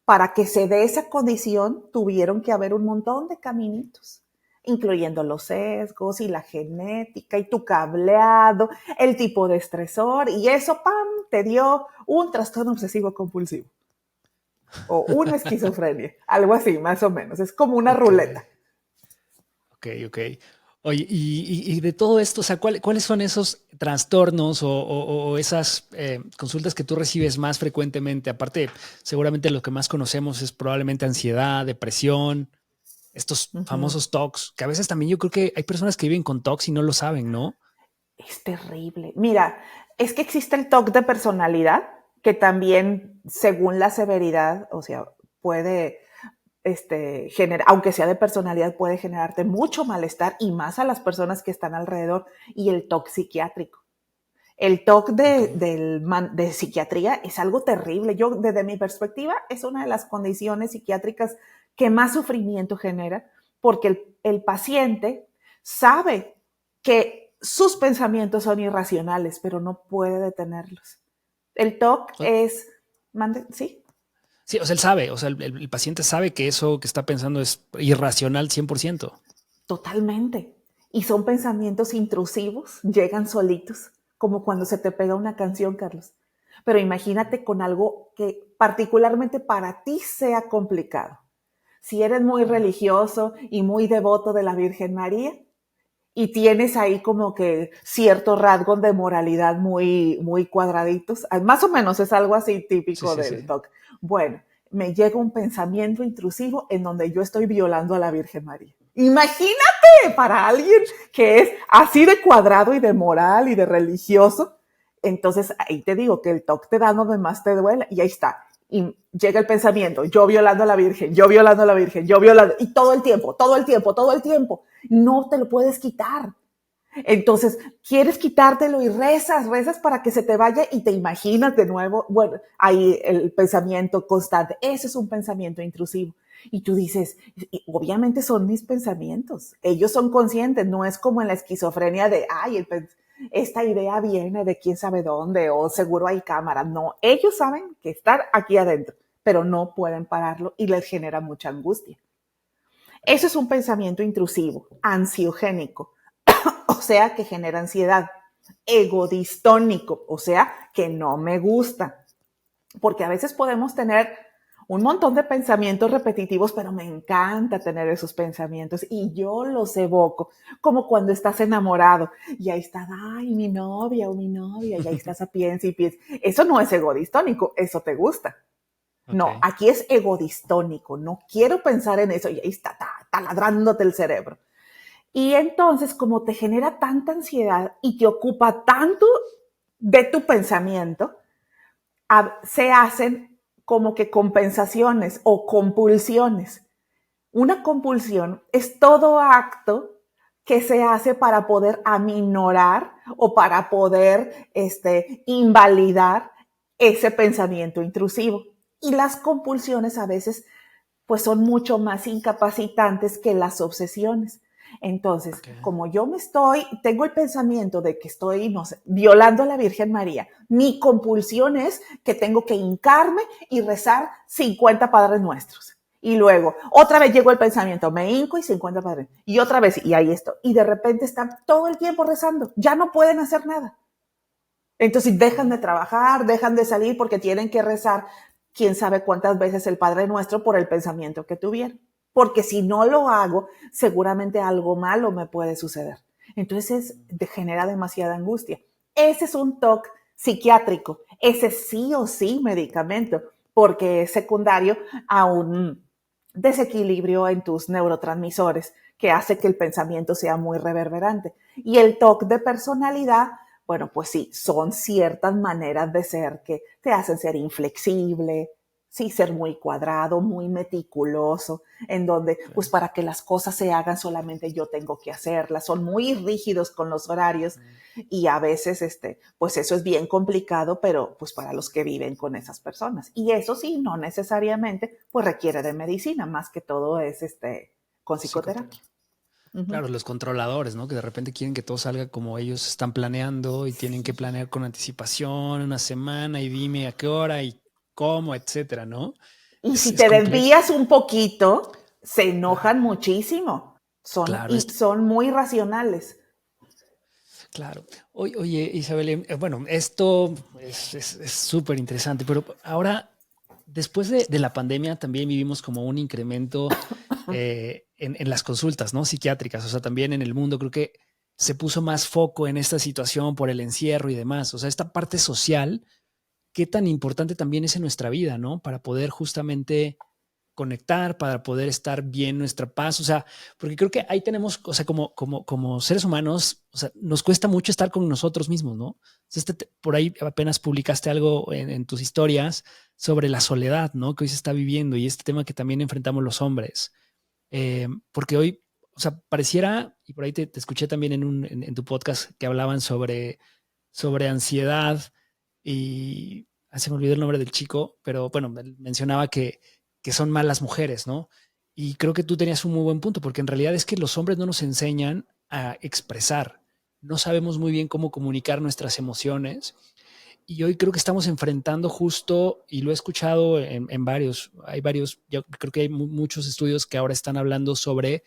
Para que se dé esa condición, tuvieron que haber un montón de caminitos, incluyendo los sesgos y la genética y tu cableado, el tipo de estresor, y eso, ¡pam!, te dio un trastorno obsesivo compulsivo o una esquizofrenia, algo así, más o menos. Es como una Ok, ruleta. ok. Oye, y de todo esto, o sea, ¿cuáles son esos trastornos o esas consultas que tú recibes más frecuentemente? Aparte, seguramente lo que más conocemos es probablemente ansiedad, depresión, estos Uh -huh. famosos TOCs, que a veces también yo creo que hay personas que viven con TOCs y no lo saben, ¿no? Es terrible. Mira, es que existe el TOC de personalidad, que también, según la severidad, o sea, puede aunque sea de personalidad, puede generarte mucho malestar y más a las personas que están alrededor. Y el TOC psiquiátrico. El TOC Ok. de psiquiatría es algo terrible. Yo, desde mi perspectiva, es una de las condiciones psiquiátricas que más sufrimiento genera, porque el paciente sabe que sus pensamientos son irracionales, pero no puede detenerlos. El TOC O- es, ¿sí? Sí, o sea, él sabe, o sea, el paciente sabe que eso que está pensando es irracional 100%. Totalmente. Y son pensamientos intrusivos, llegan solitos, como cuando se te pega una canción, Carlos. Pero imagínate con algo que particularmente para ti sea complicado. Si eres muy religioso y muy devoto de la Virgen María y tienes ahí como que ciertos rasgos de moralidad muy cuadraditos, más o menos es algo así Sí, típico sí, del sí. TOC. Bueno, me llega un pensamiento intrusivo en donde yo estoy violando a la Virgen María. Imagínate para alguien que es así de cuadrado y de moral y de religioso. Entonces ahí te digo que el TOC te da donde más te duele y ahí está. Y llega el pensamiento, yo violando a la Virgen, yo violando a la Virgen, yo violando, y todo el tiempo, todo el tiempo, todo el tiempo. No te lo puedes quitar. Entonces, quieres quitártelo y rezas para que se te vaya y te imaginas de nuevo, bueno, ahí el pensamiento constante. Ese es un pensamiento intrusivo. Y tú dices, obviamente son mis pensamientos. Ellos son conscientes, no es como en la esquizofrenia de, ay, esta idea viene de quién sabe dónde o seguro hay cámaras. No, ellos saben que están aquí adentro, pero no pueden pararlo y les genera mucha angustia. Eso es un pensamiento intrusivo, ansiogénico, o sea, que genera ansiedad. Egodistónico, o sea, que no me gusta. Porque a veces podemos tener un montón de pensamientos repetitivos, pero me encanta tener esos pensamientos y yo los evoco, como cuando estás enamorado y ahí estás, ay, mi novia o mi novia, y ahí estás a piensa y piensa. Eso no es egodistónico, eso te gusta. Ok. No, aquí es egodistónico, no quiero pensar en eso y ahí está taladrándote el cerebro. Y entonces, como te genera tanta ansiedad y te ocupa tanto de tu pensamiento, se hacen como que compensaciones o compulsiones. Una compulsión es todo acto que se hace para poder aminorar o para poder invalidar ese pensamiento intrusivo. Y las compulsiones a veces pues son mucho más incapacitantes que las obsesiones. Entonces, Ok. como yo tengo el pensamiento de que estoy, no sé, violando a la Virgen María, mi compulsión es que tengo que hincarme y rezar 50 Padres Nuestros. Y luego, otra vez llegó el pensamiento, me hinco y 50 Padres. Y otra vez, y ahí esto. Y de repente están todo el tiempo rezando, ya no pueden hacer nada. Entonces dejan de trabajar, dejan de salir porque tienen que rezar quién sabe cuántas veces el Padre Nuestro por el pensamiento que tuvieron. Porque si no lo hago, seguramente algo malo me puede suceder. Entonces genera demasiada angustia. Ese es un TOC psiquiátrico. Ese sí o sí medicamento, porque es secundario a un desequilibrio en tus neurotransmisores que hace que el pensamiento sea muy reverberante. Y el TOC de personalidad, bueno, pues sí, son ciertas maneras de ser que te hacen ser inflexible, sí, ser muy cuadrado, muy meticuloso, en donde, Ok. pues para que las cosas se hagan solamente yo tengo que hacerlas, son muy rígidos con los horarios y a veces, pues eso es bien complicado, pero pues para los que viven con esas personas. Y eso sí, no necesariamente, pues requiere de medicina, más que todo es, con psicoterapia. Psicoterapia. Uh -huh. Claro, los controladores, ¿no? Que de repente quieren que todo salga como ellos están planeando y tienen que planear con anticipación una semana y dime a qué hora y cómo, etcétera, ¿no? Y si Es te complejo. desvías un poquito, se enojan Claro, muchísimo. claro, Son muy racionales. claro. Oye, Isabel, bueno, esto es súper interesante, pero ahora, después de la pandemia, también vivimos como un incremento en las consultas, ¿no? Psiquiátricas, o sea, también en el mundo creo que se puso más foco en esta situación por el encierro y demás. O sea, esta parte social, qué tan importante también es en nuestra vida, ¿no? Para poder justamente conectar, para poder estar bien nuestra paz. O sea, porque creo que ahí tenemos, o sea, como seres humanos, o sea, nos cuesta mucho estar con nosotros mismos, ¿no? O sea, por ahí apenas publicaste algo en tus historias sobre la soledad, ¿no? Que hoy se está viviendo y este tema que también enfrentamos los hombres. Porque hoy, o sea, pareciera, y por ahí te escuché también en tu podcast que hablaban sobre ansiedad y se me olvidó el nombre del chico, pero bueno, mencionaba que son malas mujeres, ¿no? Y creo que tú tenías un muy buen punto, porque en realidad es que los hombres no nos enseñan a expresar, no sabemos muy bien cómo comunicar nuestras emociones. Y hoy creo que estamos enfrentando justo, y lo he escuchado en varios, hay varios, yo creo que hay muchos estudios que ahora están hablando sobre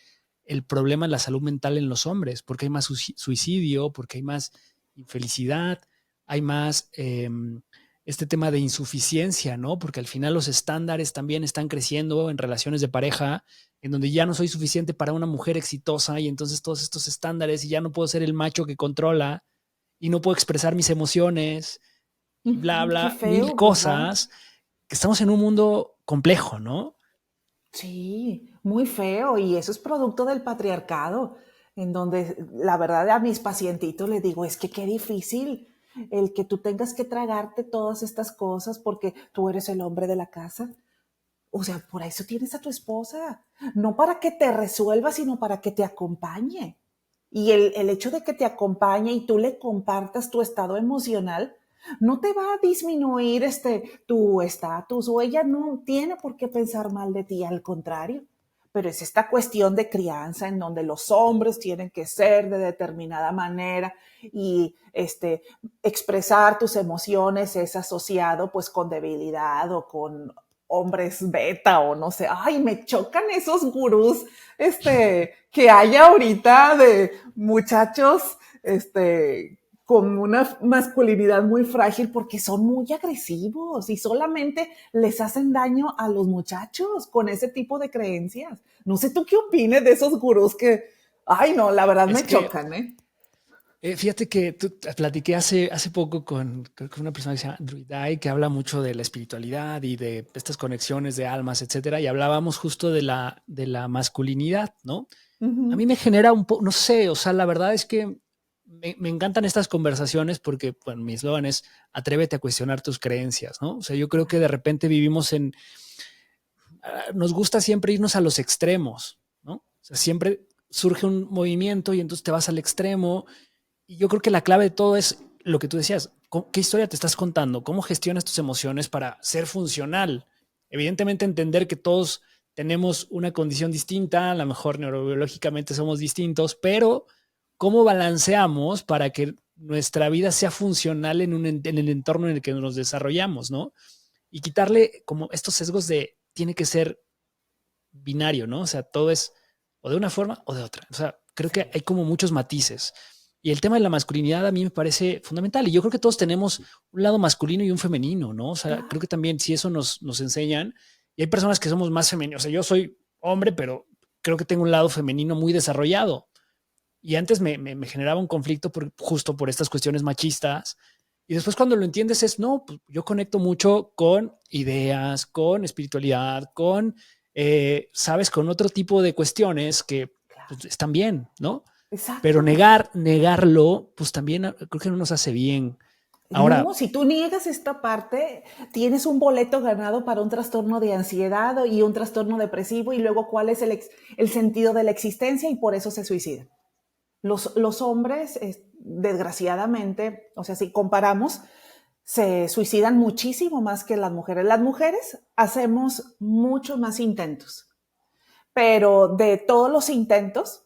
el problema de la salud mental en los hombres, porque hay más suicidio, porque hay más infelicidad, hay más este tema de insuficiencia, ¿no? Porque al final los estándares también están creciendo en relaciones de pareja, en donde ya no soy suficiente para una mujer exitosa y entonces todos estos estándares y ya no puedo ser el macho que controla y no puedo expresar mis emociones y bla, Qué bla, mil feo, ¿verdad? cosas, que estamos en un mundo complejo, ¿no? Sí, muy feo. Y eso es producto del patriarcado, en donde la verdad a mis pacientitos les digo, es que qué difícil el que tú tengas que tragarte todas estas cosas porque tú eres el hombre de la casa. O sea, por eso tienes a tu esposa, no para que te resuelva, sino para que te acompañe. Y el hecho de que te acompañe y tú le compartas tu estado emocional, no te va a disminuir tu estatus o ella no tiene por qué pensar mal de ti, al contrario. Pero es esta cuestión de crianza en donde los hombres tienen que ser de determinada manera y expresar tus emociones es asociado pues con debilidad o con hombres beta o no sé, ay, me chocan esos gurús, que hay ahorita de muchachos, con una masculinidad muy frágil porque son muy agresivos y solamente les hacen daño a los muchachos con ese tipo de creencias. No sé tú qué opines de esos gurús que, ay, no, la verdad Es me que chocan, ¿eh? fíjate que platiqué hace poco con, creo que una persona que se llama Druidai, que habla mucho de la espiritualidad y de estas conexiones de almas, etcétera, y hablábamos justo de la masculinidad, ¿no? Uh A -huh. mí me genera un poco, no sé, o sea, la verdad es que me encantan estas conversaciones porque, bueno, mi eslogan es atrévete a cuestionar tus creencias, ¿no? O sea, yo creo que de repente vivimos nos gusta siempre irnos a los extremos, ¿no? O sea, siempre surge un movimiento y entonces te vas al extremo. Y yo creo que la clave de todo es lo que tú decías. ¿Qué historia te estás contando? ¿Cómo gestionas tus emociones para ser funcional? Evidentemente entender que todos tenemos una condición distinta, a lo mejor neurobiológicamente somos distintos, pero ¿cómo balanceamos para que nuestra vida sea funcional en el entorno en el que nos desarrollamos, ¿no? Y quitarle como estos sesgos de tiene que ser binario, ¿no? O sea, todo es o de una forma o de otra. O sea, creo que Sí. hay como muchos matices. Y el tema de la masculinidad a mí me parece fundamental. Y yo creo que todos tenemos un lado masculino y un femenino, ¿no? O sea, creo Claro. que también si eso nos enseñan, y hay personas que somos más femeninos. O sea, yo soy hombre, pero creo que tengo un lado femenino muy desarrollado. Y antes me generaba un conflicto justo por estas cuestiones machistas. Y después cuando lo entiendes es, no, pues yo conecto mucho con ideas, con espiritualidad, sabes, con otro tipo de cuestiones que Claro. pues, están bien, ¿no? Pero Exacto. negarlo, pues también creo que no nos hace bien. No, Ahora, si tú niegas esta parte, tienes un boleto ganado para un trastorno de ansiedad y un trastorno depresivo y luego cuál es el sentido de la existencia y por eso se suicidan. Los hombres, desgraciadamente, o sea, si comparamos, se suicidan muchísimo más que las mujeres. Las mujeres hacemos muchos más intentos, pero de todos los intentos,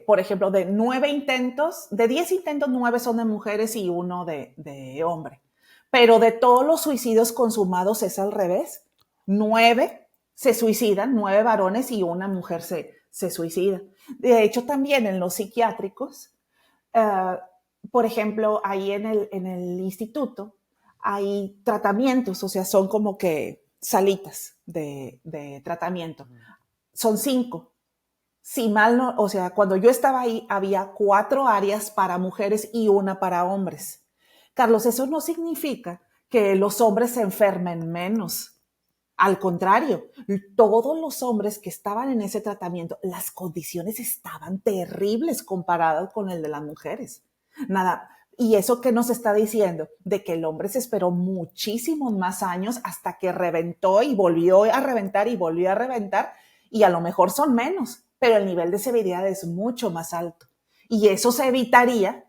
por ejemplo, de 9 intentos, de 10 intentos, 9 son de mujeres y uno de hombre. Pero de todos los suicidios consumados es al revés. 9 se suicidan, 9 varones y una mujer se suicida. De hecho, también en los psiquiátricos, uh, por ejemplo, ahí en el instituto hay tratamientos, o sea, son como que salitas de tratamiento. Son 5 si mal no, o sea, cuando yo estaba ahí había 4 áreas para mujeres y una para hombres. Carlos, eso no significa que los hombres se enfermen menos. Al contrario, todos los hombres que estaban en ese tratamiento, las condiciones estaban terribles comparadas con el de las mujeres. Nada, y eso que nos está diciendo, de que el hombre se esperó muchísimos más años hasta que reventó y volvió a reventar y volvió a reventar, y a lo mejor son menos, pero el nivel de severidad es mucho más alto. Y eso se evitaría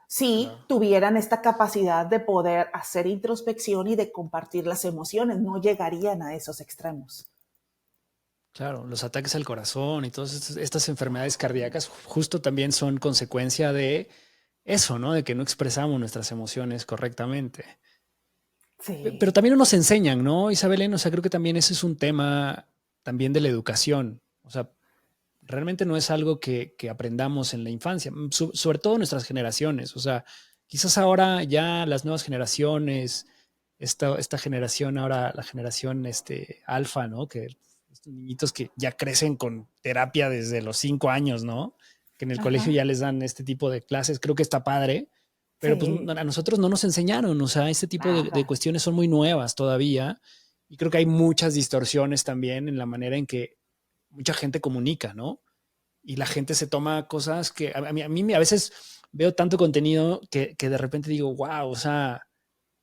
si Claro. tuvieran esta capacidad de poder hacer introspección y de compartir las emociones, no llegarían a esos extremos. Claro, los ataques al corazón y todas estas enfermedades cardíacas justo también son consecuencia de eso, ¿no? De que no expresamos nuestras emociones correctamente. Pero Sí, también nos enseñan, ¿no, Isabelén? O sea, creo que también ese es un tema también de la educación. O sea, realmente no es algo que aprendamos en la infancia, sobre todo nuestras generaciones. O sea, quizás ahora ya las nuevas generaciones, esta generación ahora, la generación alfa, ¿no? Que estos niñitos que ya crecen con terapia desde los 5 años, ¿no? Que en el colegio ajá, ya les dan este tipo de clases, creo que está padre, pero pues sí, a nosotros no nos enseñaron, o sea, este tipo de nada. cuestiones son muy nuevas todavía y creo que hay muchas distorsiones también en la manera en que mucha gente comunica, ¿no? Y la gente se toma cosas que a mí a veces veo tanto contenido que de repente digo, wow, o sea,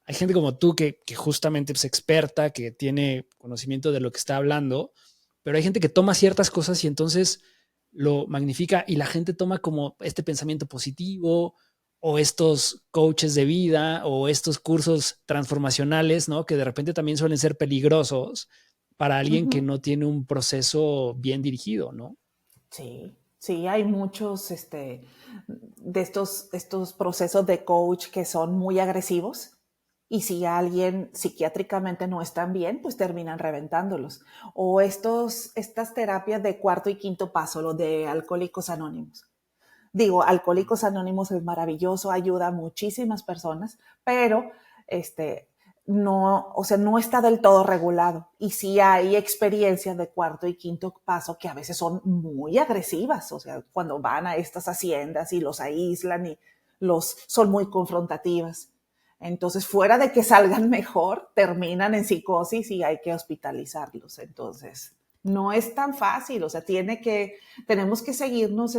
hay gente como tú que justamente es experta, que tiene conocimiento de lo que está hablando, pero hay gente que toma ciertas cosas y entonces lo magnifica y la gente toma como este pensamiento positivo o estos coaches de vida o estos cursos transformacionales, ¿no? Que de repente también suelen ser peligrosos para alguien que Ujú. no tiene un proceso bien dirigido, ¿no? Sí, sí, hay muchos de estos procesos de coach que son muy agresivos y si alguien psiquiátricamente no están bien, pues terminan reventándolos. O estas terapias de cuarto y quinto paso, los de Alcohólicos Anónimos. Digo, Alcohólicos Anónimos es maravilloso, ayuda a muchísimas personas, pero este, no, o sea, no está del todo regulado. Y sí hay experiencias de cuarto y quinto paso que a veces son muy agresivas, o sea, cuando van a estas haciendas y los aíslan y son muy confrontativas. Entonces, fuera de que salgan mejor, terminan en psicosis y hay que hospitalizarlos. Entonces, no es tan fácil, o sea, tenemos que seguirnos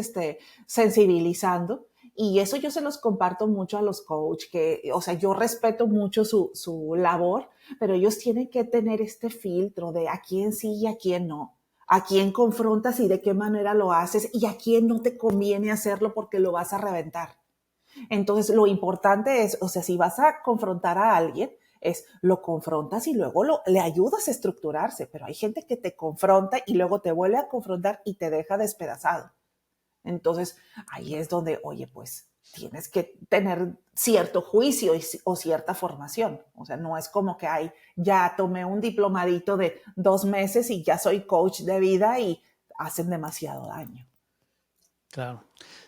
sensibilizando y eso yo se los comparto mucho a los coaches, que, o sea, yo respeto mucho su labor, pero ellos tienen que tener este filtro de a quién sí y a quién no, a quién confrontas y de qué manera lo haces y a quién no te conviene hacerlo porque lo vas a reventar. Entonces, lo importante es, o sea, si vas a confrontar a alguien, es lo confrontas y luego le ayudas a estructurarse, pero hay gente que te confronta y luego te vuelve a confrontar y te deja despedazado. Entonces, ahí es donde, oye, pues tienes que tener cierto juicio o cierta formación. O sea, no es como que ya tomé un diplomadito de 2 meses y ya soy coach de vida y hacen demasiado daño. Claro.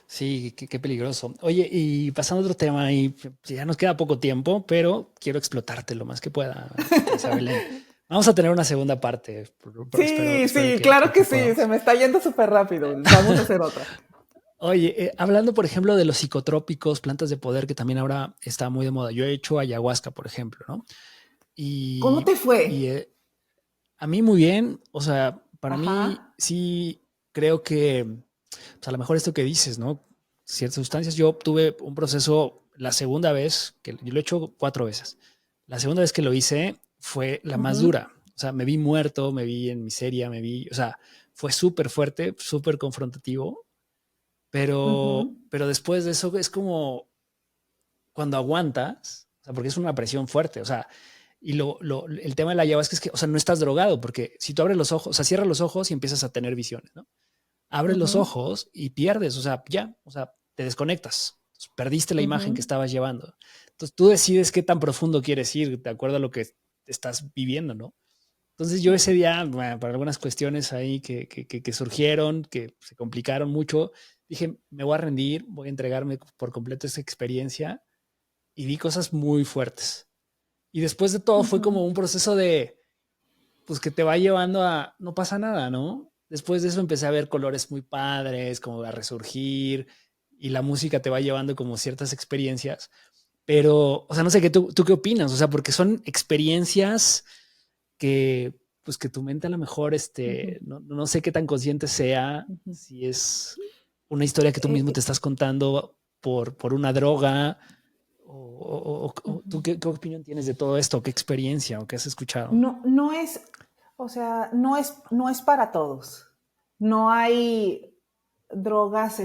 Sí, qué peligroso. Oye, y pasando a otro tema, y ya nos queda poco tiempo, pero quiero explotarte lo más que pueda, Isabelén. Vamos a tener una segunda parte, Sí, espero sí, claro que que sí, se podamos. me está yendo súper rápido. Vamos a hacer otra. Oye, hablando, por ejemplo, de los psicotrópicos, plantas de poder, que también ahora está muy de moda. Yo he hecho ayahuasca, por ejemplo, ¿no? ¿Cómo Y, te y fue? a mí muy bien, o sea, para mí Ajá. sí creo que, pues a lo mejor esto que dices, ¿no? Ciertas sustancias, yo tuve un proceso la segunda vez, que yo lo he hecho 4 veces. La segunda vez que lo hice fue la más Ujú, dura. O sea, me vi muerto, me vi en miseria, o sea, fue súper fuerte, súper confrontativo, ujú, pero después de eso es como cuando aguantas, o sea, porque es una presión fuerte, o sea, y el tema de la ayahuasca es que, o sea, no estás drogado, porque si tú abres los ojos, o sea, cierras los ojos y empiezas a tener visiones, ¿no? Abres los ujú, ojos y pierdes, o sea, ya, o sea, te desconectas, entonces, perdiste la imagen que ujú. estabas llevando. Entonces tú decides qué tan profundo quieres ir, de acuerdo a lo que estás viviendo, ¿no? Entonces yo ese Sí. día, bueno, para algunas cuestiones ahí que surgieron, que se complicaron mucho, dije, me voy a rendir, voy a entregarme por completo a esa experiencia y vi cosas muy fuertes. Y después de todo fue Ujú, como un proceso de, pues que te va llevando a, no pasa nada, ¿no? Después de eso empecé a ver colores muy padres, como a resurgir, y la música te va llevando como ciertas experiencias, pero, o sea, no sé, ¿tú qué opinas? O sea, porque son experiencias que pues que tu mente a lo mejor, Ujú, no sé qué tan consciente sea, ujú. si es una historia que tú mismo te Eh, estás contando por una droga, o tú ujú. qué opinión tienes de todo esto, qué experiencia o qué has escuchado. No, no es, o sea, no es para todos. No hay drogas,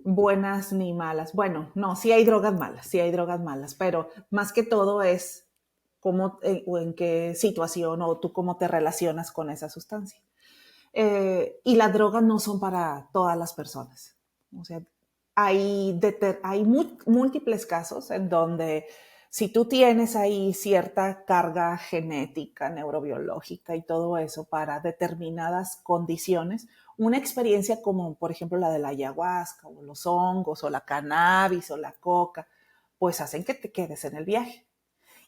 buenas ni malas. Bueno, no, sí hay drogas malas, sí hay drogas malas, pero más que todo es cómo o en qué situación o tú cómo te relacionas con esa sustancia. Y las drogas no son para todas las personas. O sea, hay múltiples casos en donde si tú tienes ahí cierta carga genética, neurobiológica y todo eso para determinadas condiciones, una experiencia como por ejemplo la de la ayahuasca o los hongos o la cannabis o la coca, pues hacen que te quedes en el viaje.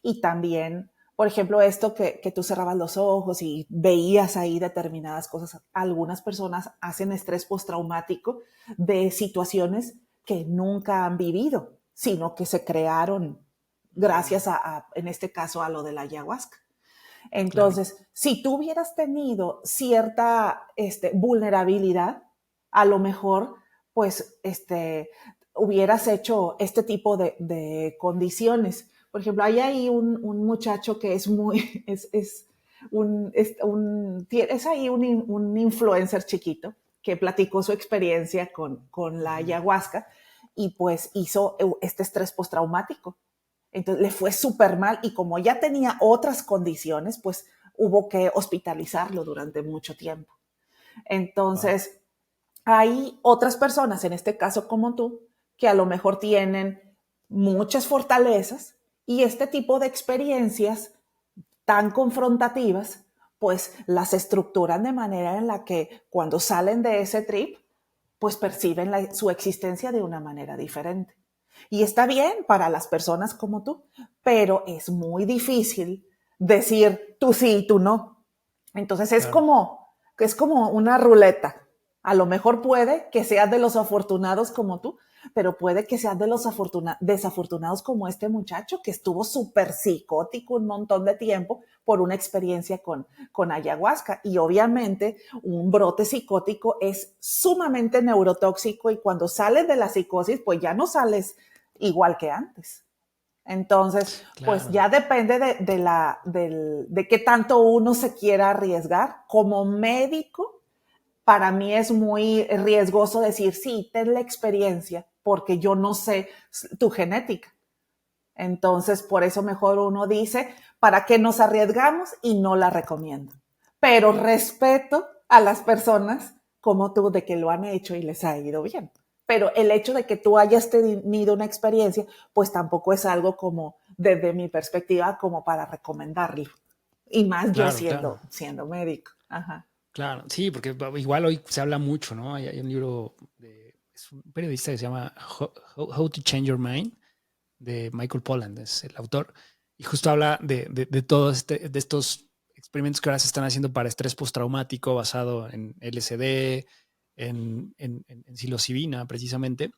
Y también, por ejemplo, esto que tú cerrabas los ojos y veías ahí determinadas cosas. Algunas personas hacen estrés postraumático de situaciones que nunca han vivido, sino que se crearon gracias en este caso, a lo de la ayahuasca. Claro, Entonces, si tú hubieras tenido cierta vulnerabilidad, a lo mejor, pues, hubieras hecho este tipo de condiciones. Por ejemplo, hay ahí un muchacho que es muy, es ahí un influencer chiquito que platicó su experiencia con la ayahuasca y pues hizo este estrés postraumático. Entonces le fue súper mal y como ya tenía otras condiciones, pues hubo que hospitalizarlo durante mucho tiempo. wow, Entonces, hay otras personas, en este caso como tú, que a lo mejor tienen muchas fortalezas y este tipo de experiencias tan confrontativas, pues las estructuran de manera en la que cuando salen de ese trip, pues perciben su existencia de una manera diferente. Y está bien para las personas como tú, pero es muy difícil decir tú sí y tú no. Entonces claro. es como una ruleta. A lo mejor puede que seas de los afortunados como tú, pero puede que seas de los desafortunados como este muchacho que estuvo súper psicótico un montón de tiempo por una experiencia con ayahuasca. Y obviamente un brote psicótico es sumamente neurotóxico y cuando sales de la psicosis, pues ya no sales igual que antes. Entonces, pues Claro, ya depende de qué tanto uno se quiera arriesgar. Como médico, para mí es muy riesgoso decir, sí, ten la experiencia, porque yo no sé tu genética. Entonces, por eso mejor uno dice, ¿para qué nos arriesgamos? Y no la recomiendo. Pero respeto a las personas como tú de que lo han hecho y les ha ido bien. Pero el hecho de que tú hayas tenido una experiencia, pues tampoco es algo como, desde mi perspectiva, como para recomendarlo. Y más yo claro, claro, siendo médico. Ajá. claro. Sí, porque igual hoy se habla mucho, ¿no? Hay un libro es un periodista que se llama How to Change Your Mind, de Michael Pollan, es el autor, y justo habla de todos de estos experimentos que ahora se están haciendo para estrés postraumático basado en LSD, en psilocibina, precisamente.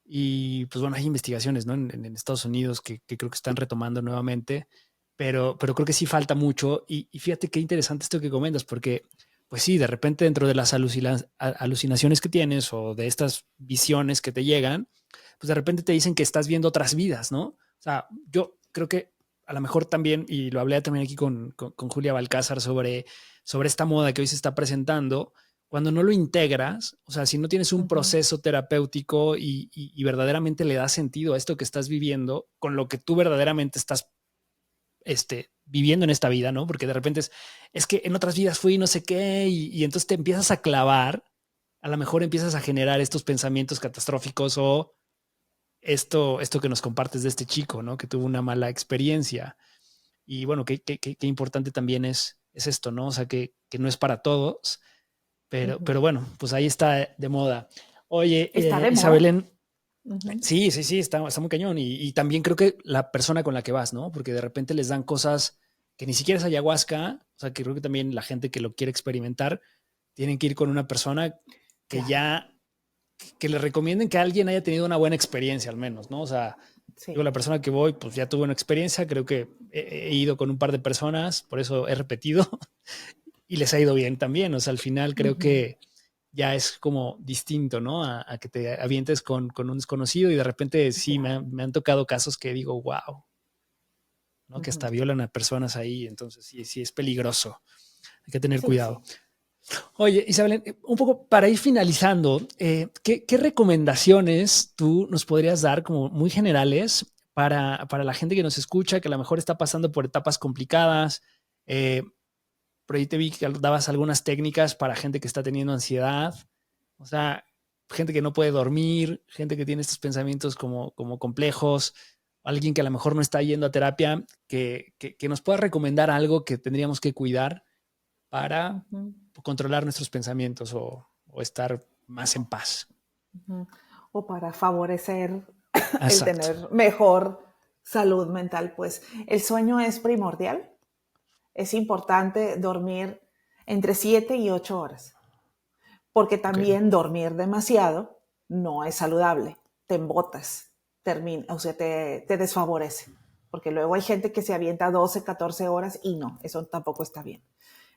Y pues bueno, hay investigaciones, ¿no? En Estados Unidos que creo que están retomando nuevamente, pero creo que sí falta mucho. Y fíjate qué interesante esto que comentas, porque pues sí, de repente dentro de las alucinaciones que tienes o de estas visiones que te llegan, pues de repente te dicen que estás viendo otras vidas, ¿no? O sea, yo creo que a lo mejor también, y lo hablé también aquí con Julia Balcázar sobre esta moda que hoy se está presentando, cuando no lo integras, o sea, si no tienes un Uh -huh. proceso terapéutico y verdaderamente le das sentido a esto que estás viviendo, con lo que tú verdaderamente estás viviendo en esta vida, ¿no? Porque de repente es que en otras vidas fui no sé qué y entonces te empiezas a clavar, a lo mejor empiezas a generar estos pensamientos catastróficos o esto que nos compartes de este chico, ¿no? Que tuvo una mala experiencia. Y bueno, qué importante también es esto, ¿no? O sea, que no es para todos, Uh -huh. pero bueno, pues ahí está de moda. Oye, Está de moda. Isabelén, Uh -huh. sí, sí, sí, está muy cañón. Y también creo que la persona con la que vas, ¿no? Porque de repente les dan cosas que ni siquiera es ayahuasca, o sea, que creo que también la gente que lo quiere experimentar, tienen que ir con una persona que Claro. ya, que le recomienden que alguien haya tenido una buena experiencia al menos, ¿no? O sea, Yo, Sí. la persona que voy, pues ya tuve una experiencia, creo que he ido con un par de personas, por eso he repetido y les ha ido bien también. O sea, al final creo Ujú. que ya es como distinto, ¿no? A que te avientes con un desconocido y de repente sí Ya. me han tocado casos que digo, wow, ¿no? Que hasta Ujú. violan a personas ahí, entonces sí, sí es peligroso, hay que tener Sí, cuidado. sí. Oye, Isabel, un poco para ir finalizando, ¿qué recomendaciones tú nos podrías dar como muy generales para la gente que nos escucha, que a lo mejor está pasando por etapas complicadas? Eh, por ahí te vi que dabas algunas técnicas para gente que está teniendo ansiedad, o sea, gente que no puede dormir, gente que tiene estos pensamientos como complejos, alguien que a lo mejor no está yendo a terapia, que nos pueda recomendar algo que tendríamos que cuidar para Ujú. controlar nuestros pensamientos o estar más en paz. Ujú. O para favorecer el Exacto. tener mejor salud mental, pues el sueño es primordial. Es importante dormir entre 7 y 8 horas, porque Ok. también dormir demasiado no es saludable. Te embotas, o sea, te desfavorece, porque luego hay gente que se avienta 12, 14 horas y no, eso tampoco está bien.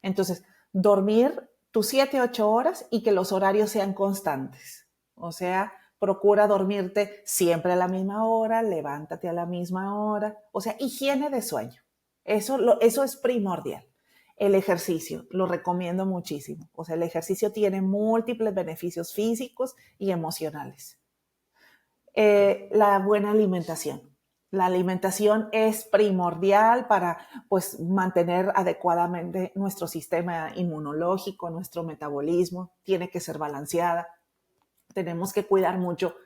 Entonces, dormir tus 7, 8 horas y que los horarios sean constantes. O sea, procura dormirte siempre a la misma hora, levántate a la misma hora. O sea, higiene de sueño. Eso es primordial. El ejercicio, lo recomiendo muchísimo. O sea, el ejercicio tiene múltiples beneficios físicos y emocionales. Ok. La buena alimentación. La alimentación es primordial para pues, mantener adecuadamente nuestro sistema inmunológico, nuestro metabolismo, tiene que ser balanceada. Tenemos que cuidar mucho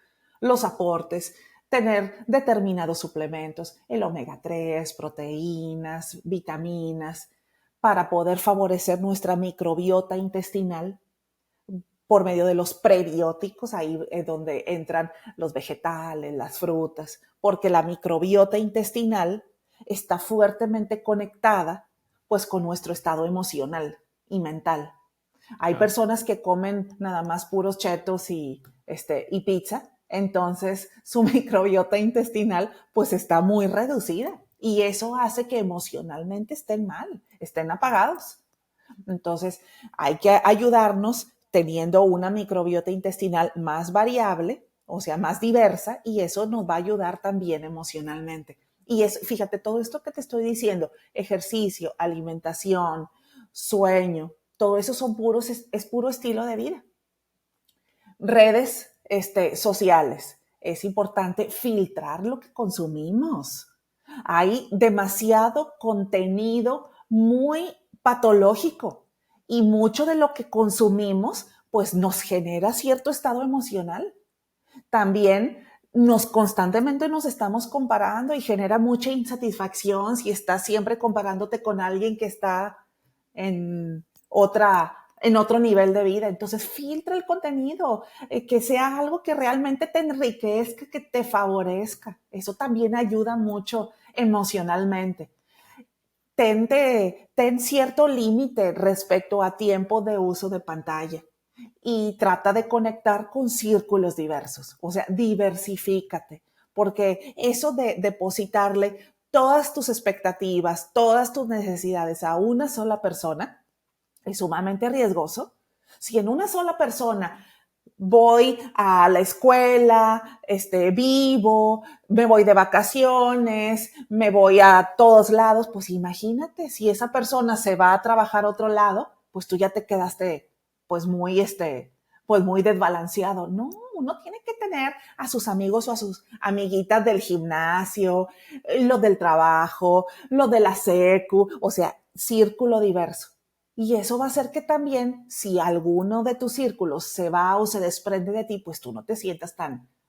los aportes, tener determinados suplementos, el omega 3, proteínas, vitaminas, para poder favorecer nuestra microbiota intestinal por medio de los prebióticos, ahí es donde entran los vegetales, las frutas, porque la microbiota intestinal está fuertemente conectada pues con nuestro estado emocional y mental. Hay Claro. personas que comen nada más puros chetos y pizza, entonces su microbiota intestinal pues está muy reducida y eso hace que emocionalmente estén mal, estén apagados. Entonces, hay que ayudarnos teniendo una microbiota intestinal más variable, o sea, más diversa, y eso nos va a ayudar también emocionalmente. Y es, fíjate, todo esto que te estoy diciendo, ejercicio, alimentación, sueño, todo eso es puro estilo de vida. Redes sociales. Es importante filtrar lo que consumimos. Hay demasiado contenido muy patológico y mucho de lo que consumimos pues nos genera cierto estado emocional. También constantemente nos estamos comparando y genera mucha insatisfacción si estás siempre comparándote con alguien que está en en otro nivel de vida. Entonces, filtra el contenido, que sea algo que realmente te enriquezca, que te favorezca. Eso también ayuda mucho emocionalmente. Ten cierto límite respecto a tiempo de uso de pantalla y trata de conectar con círculos diversos, o sea, diversifícate, porque eso de depositarle todas tus expectativas, todas tus necesidades a una sola persona es sumamente riesgoso. Si en una sola persona voy a la escuela, vivo, me voy de vacaciones, me voy a todos lados, pues imagínate, si esa persona se va a trabajar a otro lado, pues tú ya te quedaste pues pues muy desbalanceado. No, uno tiene que tener a sus amigos o a sus amiguitas del gimnasio, los del trabajo, los de la secu, o sea, círculo diverso. Y eso va a hacer que también, si alguno de tus círculos se va o se desprende de ti, pues tú no te sientas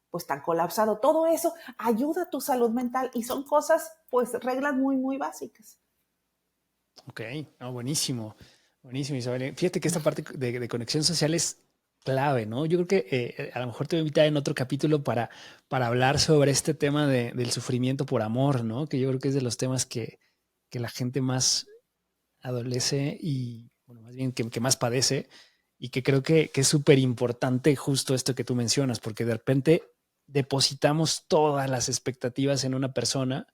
pues tan colapsado. Todo eso ayuda a tu salud mental y son cosas, pues reglas muy, muy básicas. Ok, no, buenísimo. Buenísimo, Isabel. Fíjate que esta parte de conexión social es clave, ¿no? Yo creo que a lo mejor te voy a invitar en otro capítulo para hablar sobre este tema del sufrimiento por amor, ¿no? Que yo creo que es de los temas que la gente más adolece y, bueno, más bien que más padece y que creo que es súper importante justo esto que tú mencionas, porque de repente depositamos todas las expectativas en una persona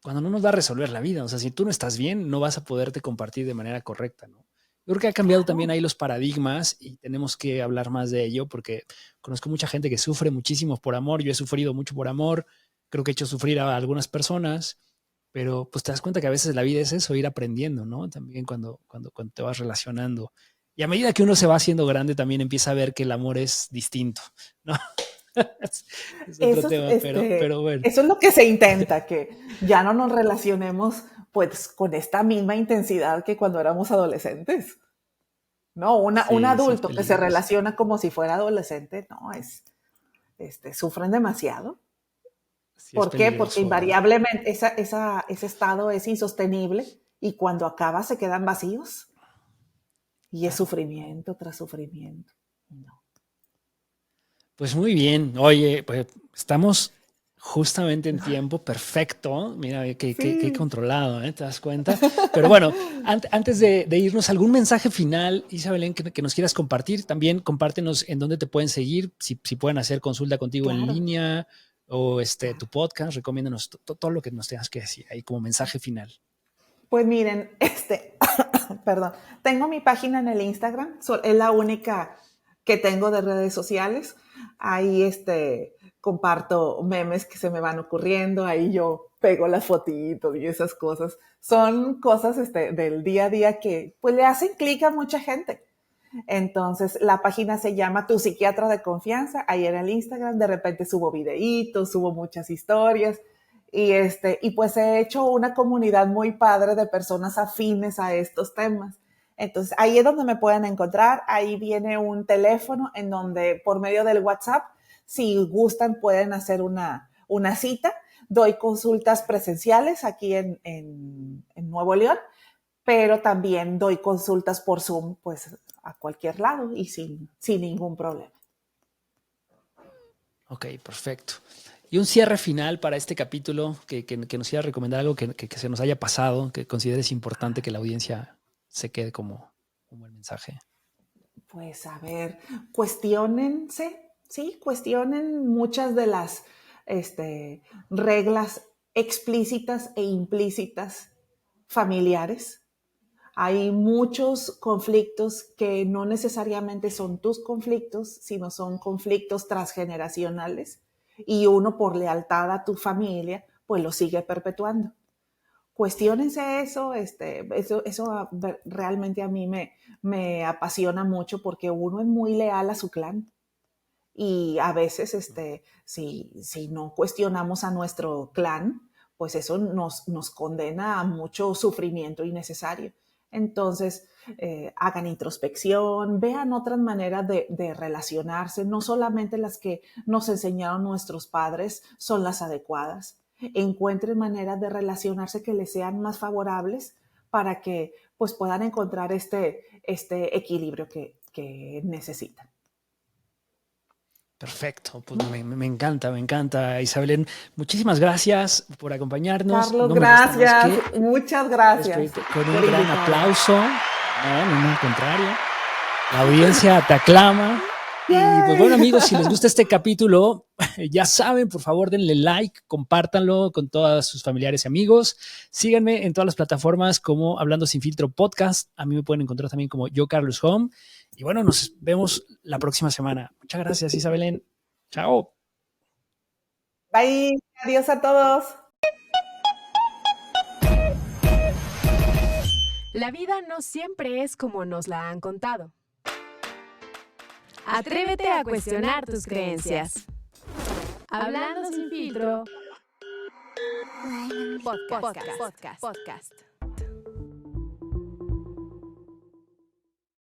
cuando no nos va a resolver la vida. O sea, si tú no estás bien, no vas a poderte compartir de manera correcta, ¿no? Yo creo que ha cambiado también ahí los paradigmas y tenemos que hablar más de ello porque conozco mucha gente que sufre muchísimo por amor. Yo he sufrido mucho por amor. Creo que he hecho sufrir a algunas personas, pero pues te das cuenta que a veces la vida es eso, ir aprendiendo, ¿no? También cuando te vas relacionando. Y a medida que uno se va haciendo grande, también empieza a ver que el amor es distinto, ¿no? Es otro tema, pero bueno. Eso es lo que se intenta, que ya no nos relacionemos pues con esta misma intensidad que cuando éramos adolescentes. No, un Sí, adulto que se peligroso. relaciona como si fuera adolescente, no, sufren demasiado. Sí, es ¿Por qué? Porque peligroso. invariablemente ese estado es insostenible y cuando acaba se quedan vacíos y es Claro. sufrimiento tras sufrimiento. No. Pues muy bien. Oye, pues estamos justamente en tiempo perfecto. Mira, qué Sí. controlado, ¿eh? ¿Te das cuenta? Pero bueno, antes de irnos, ¿algún mensaje final, Isabelén, que nos quieras compartir? También compártenos en dónde te pueden seguir, si pueden hacer consulta contigo en Claro, línea o tu claro. podcast. Recomiéndanos todo lo que nos tengas que decir ahí como mensaje final. Pues miren, perdón, tengo mi página en el Instagram, es la única que tengo de redes sociales. Ahí comparto memes que se me van ocurriendo, ahí yo pego las fotitos y esas cosas. Son cosas del día a día que pues le hacen clic a mucha gente. Entonces, la página se llama Tu Psiquiatra de Confianza. Ahí en el Instagram de repente subo videitos, subo muchas historias. Y pues he hecho una comunidad muy padre de personas afines a estos temas. Entonces, ahí es donde me pueden encontrar. Ahí viene un teléfono en donde por medio del WhatsApp, si gustan, pueden hacer una cita. Doy consultas presenciales aquí en Nuevo León, pero también doy consultas por Zoom, pues a cualquier lado y sin ningún problema. Ok, perfecto. Y un cierre final para este capítulo, que nos quiera recomendar algo que se nos haya pasado, que consideres importante que la audiencia se quede como un buen mensaje. Pues a ver, cuestionense, ¿sí? Cuestionen muchas de las reglas explícitas e implícitas familiares. Hay muchos conflictos que no necesariamente son tus conflictos, sino son conflictos transgeneracionales y uno por lealtad a tu familia, pues lo sigue perpetuando. Cuestiónense eso realmente a mí me apasiona mucho porque uno es muy leal a su clan y a veces si no cuestionamos a nuestro clan, pues eso nos condena a mucho sufrimiento innecesario. Entonces, hagan introspección, vean otras maneras de relacionarse, no solamente las que nos enseñaron nuestros padres son las adecuadas. Encuentren maneras de relacionarse que les sean más favorables para que pues, puedan encontrar este equilibrio que necesitan. Perfecto, pues me encanta, Isabelén. Muchísimas gracias por acompañarnos. Carlos, No me resta más gracias, que muchas gracias despedirte con un por gran invitarme. aplauso. No, al contrario. La audiencia te aclama. Y pues bueno, amigos, si les gusta este capítulo, ya saben, por favor, denle like, compártanlo con todos sus familiares y amigos. Síganme en todas las plataformas como Hablando Sin Filtro Podcast. A mí me pueden encontrar también como Yo Carlos Home. Y bueno, nos vemos la próxima semana. Muchas gracias, Isabelén. Chao. Bye, adiós a todos. La vida no siempre es como nos la han contado. Atrévete a cuestionar tus creencias. Hablando sin filtro. Podcast.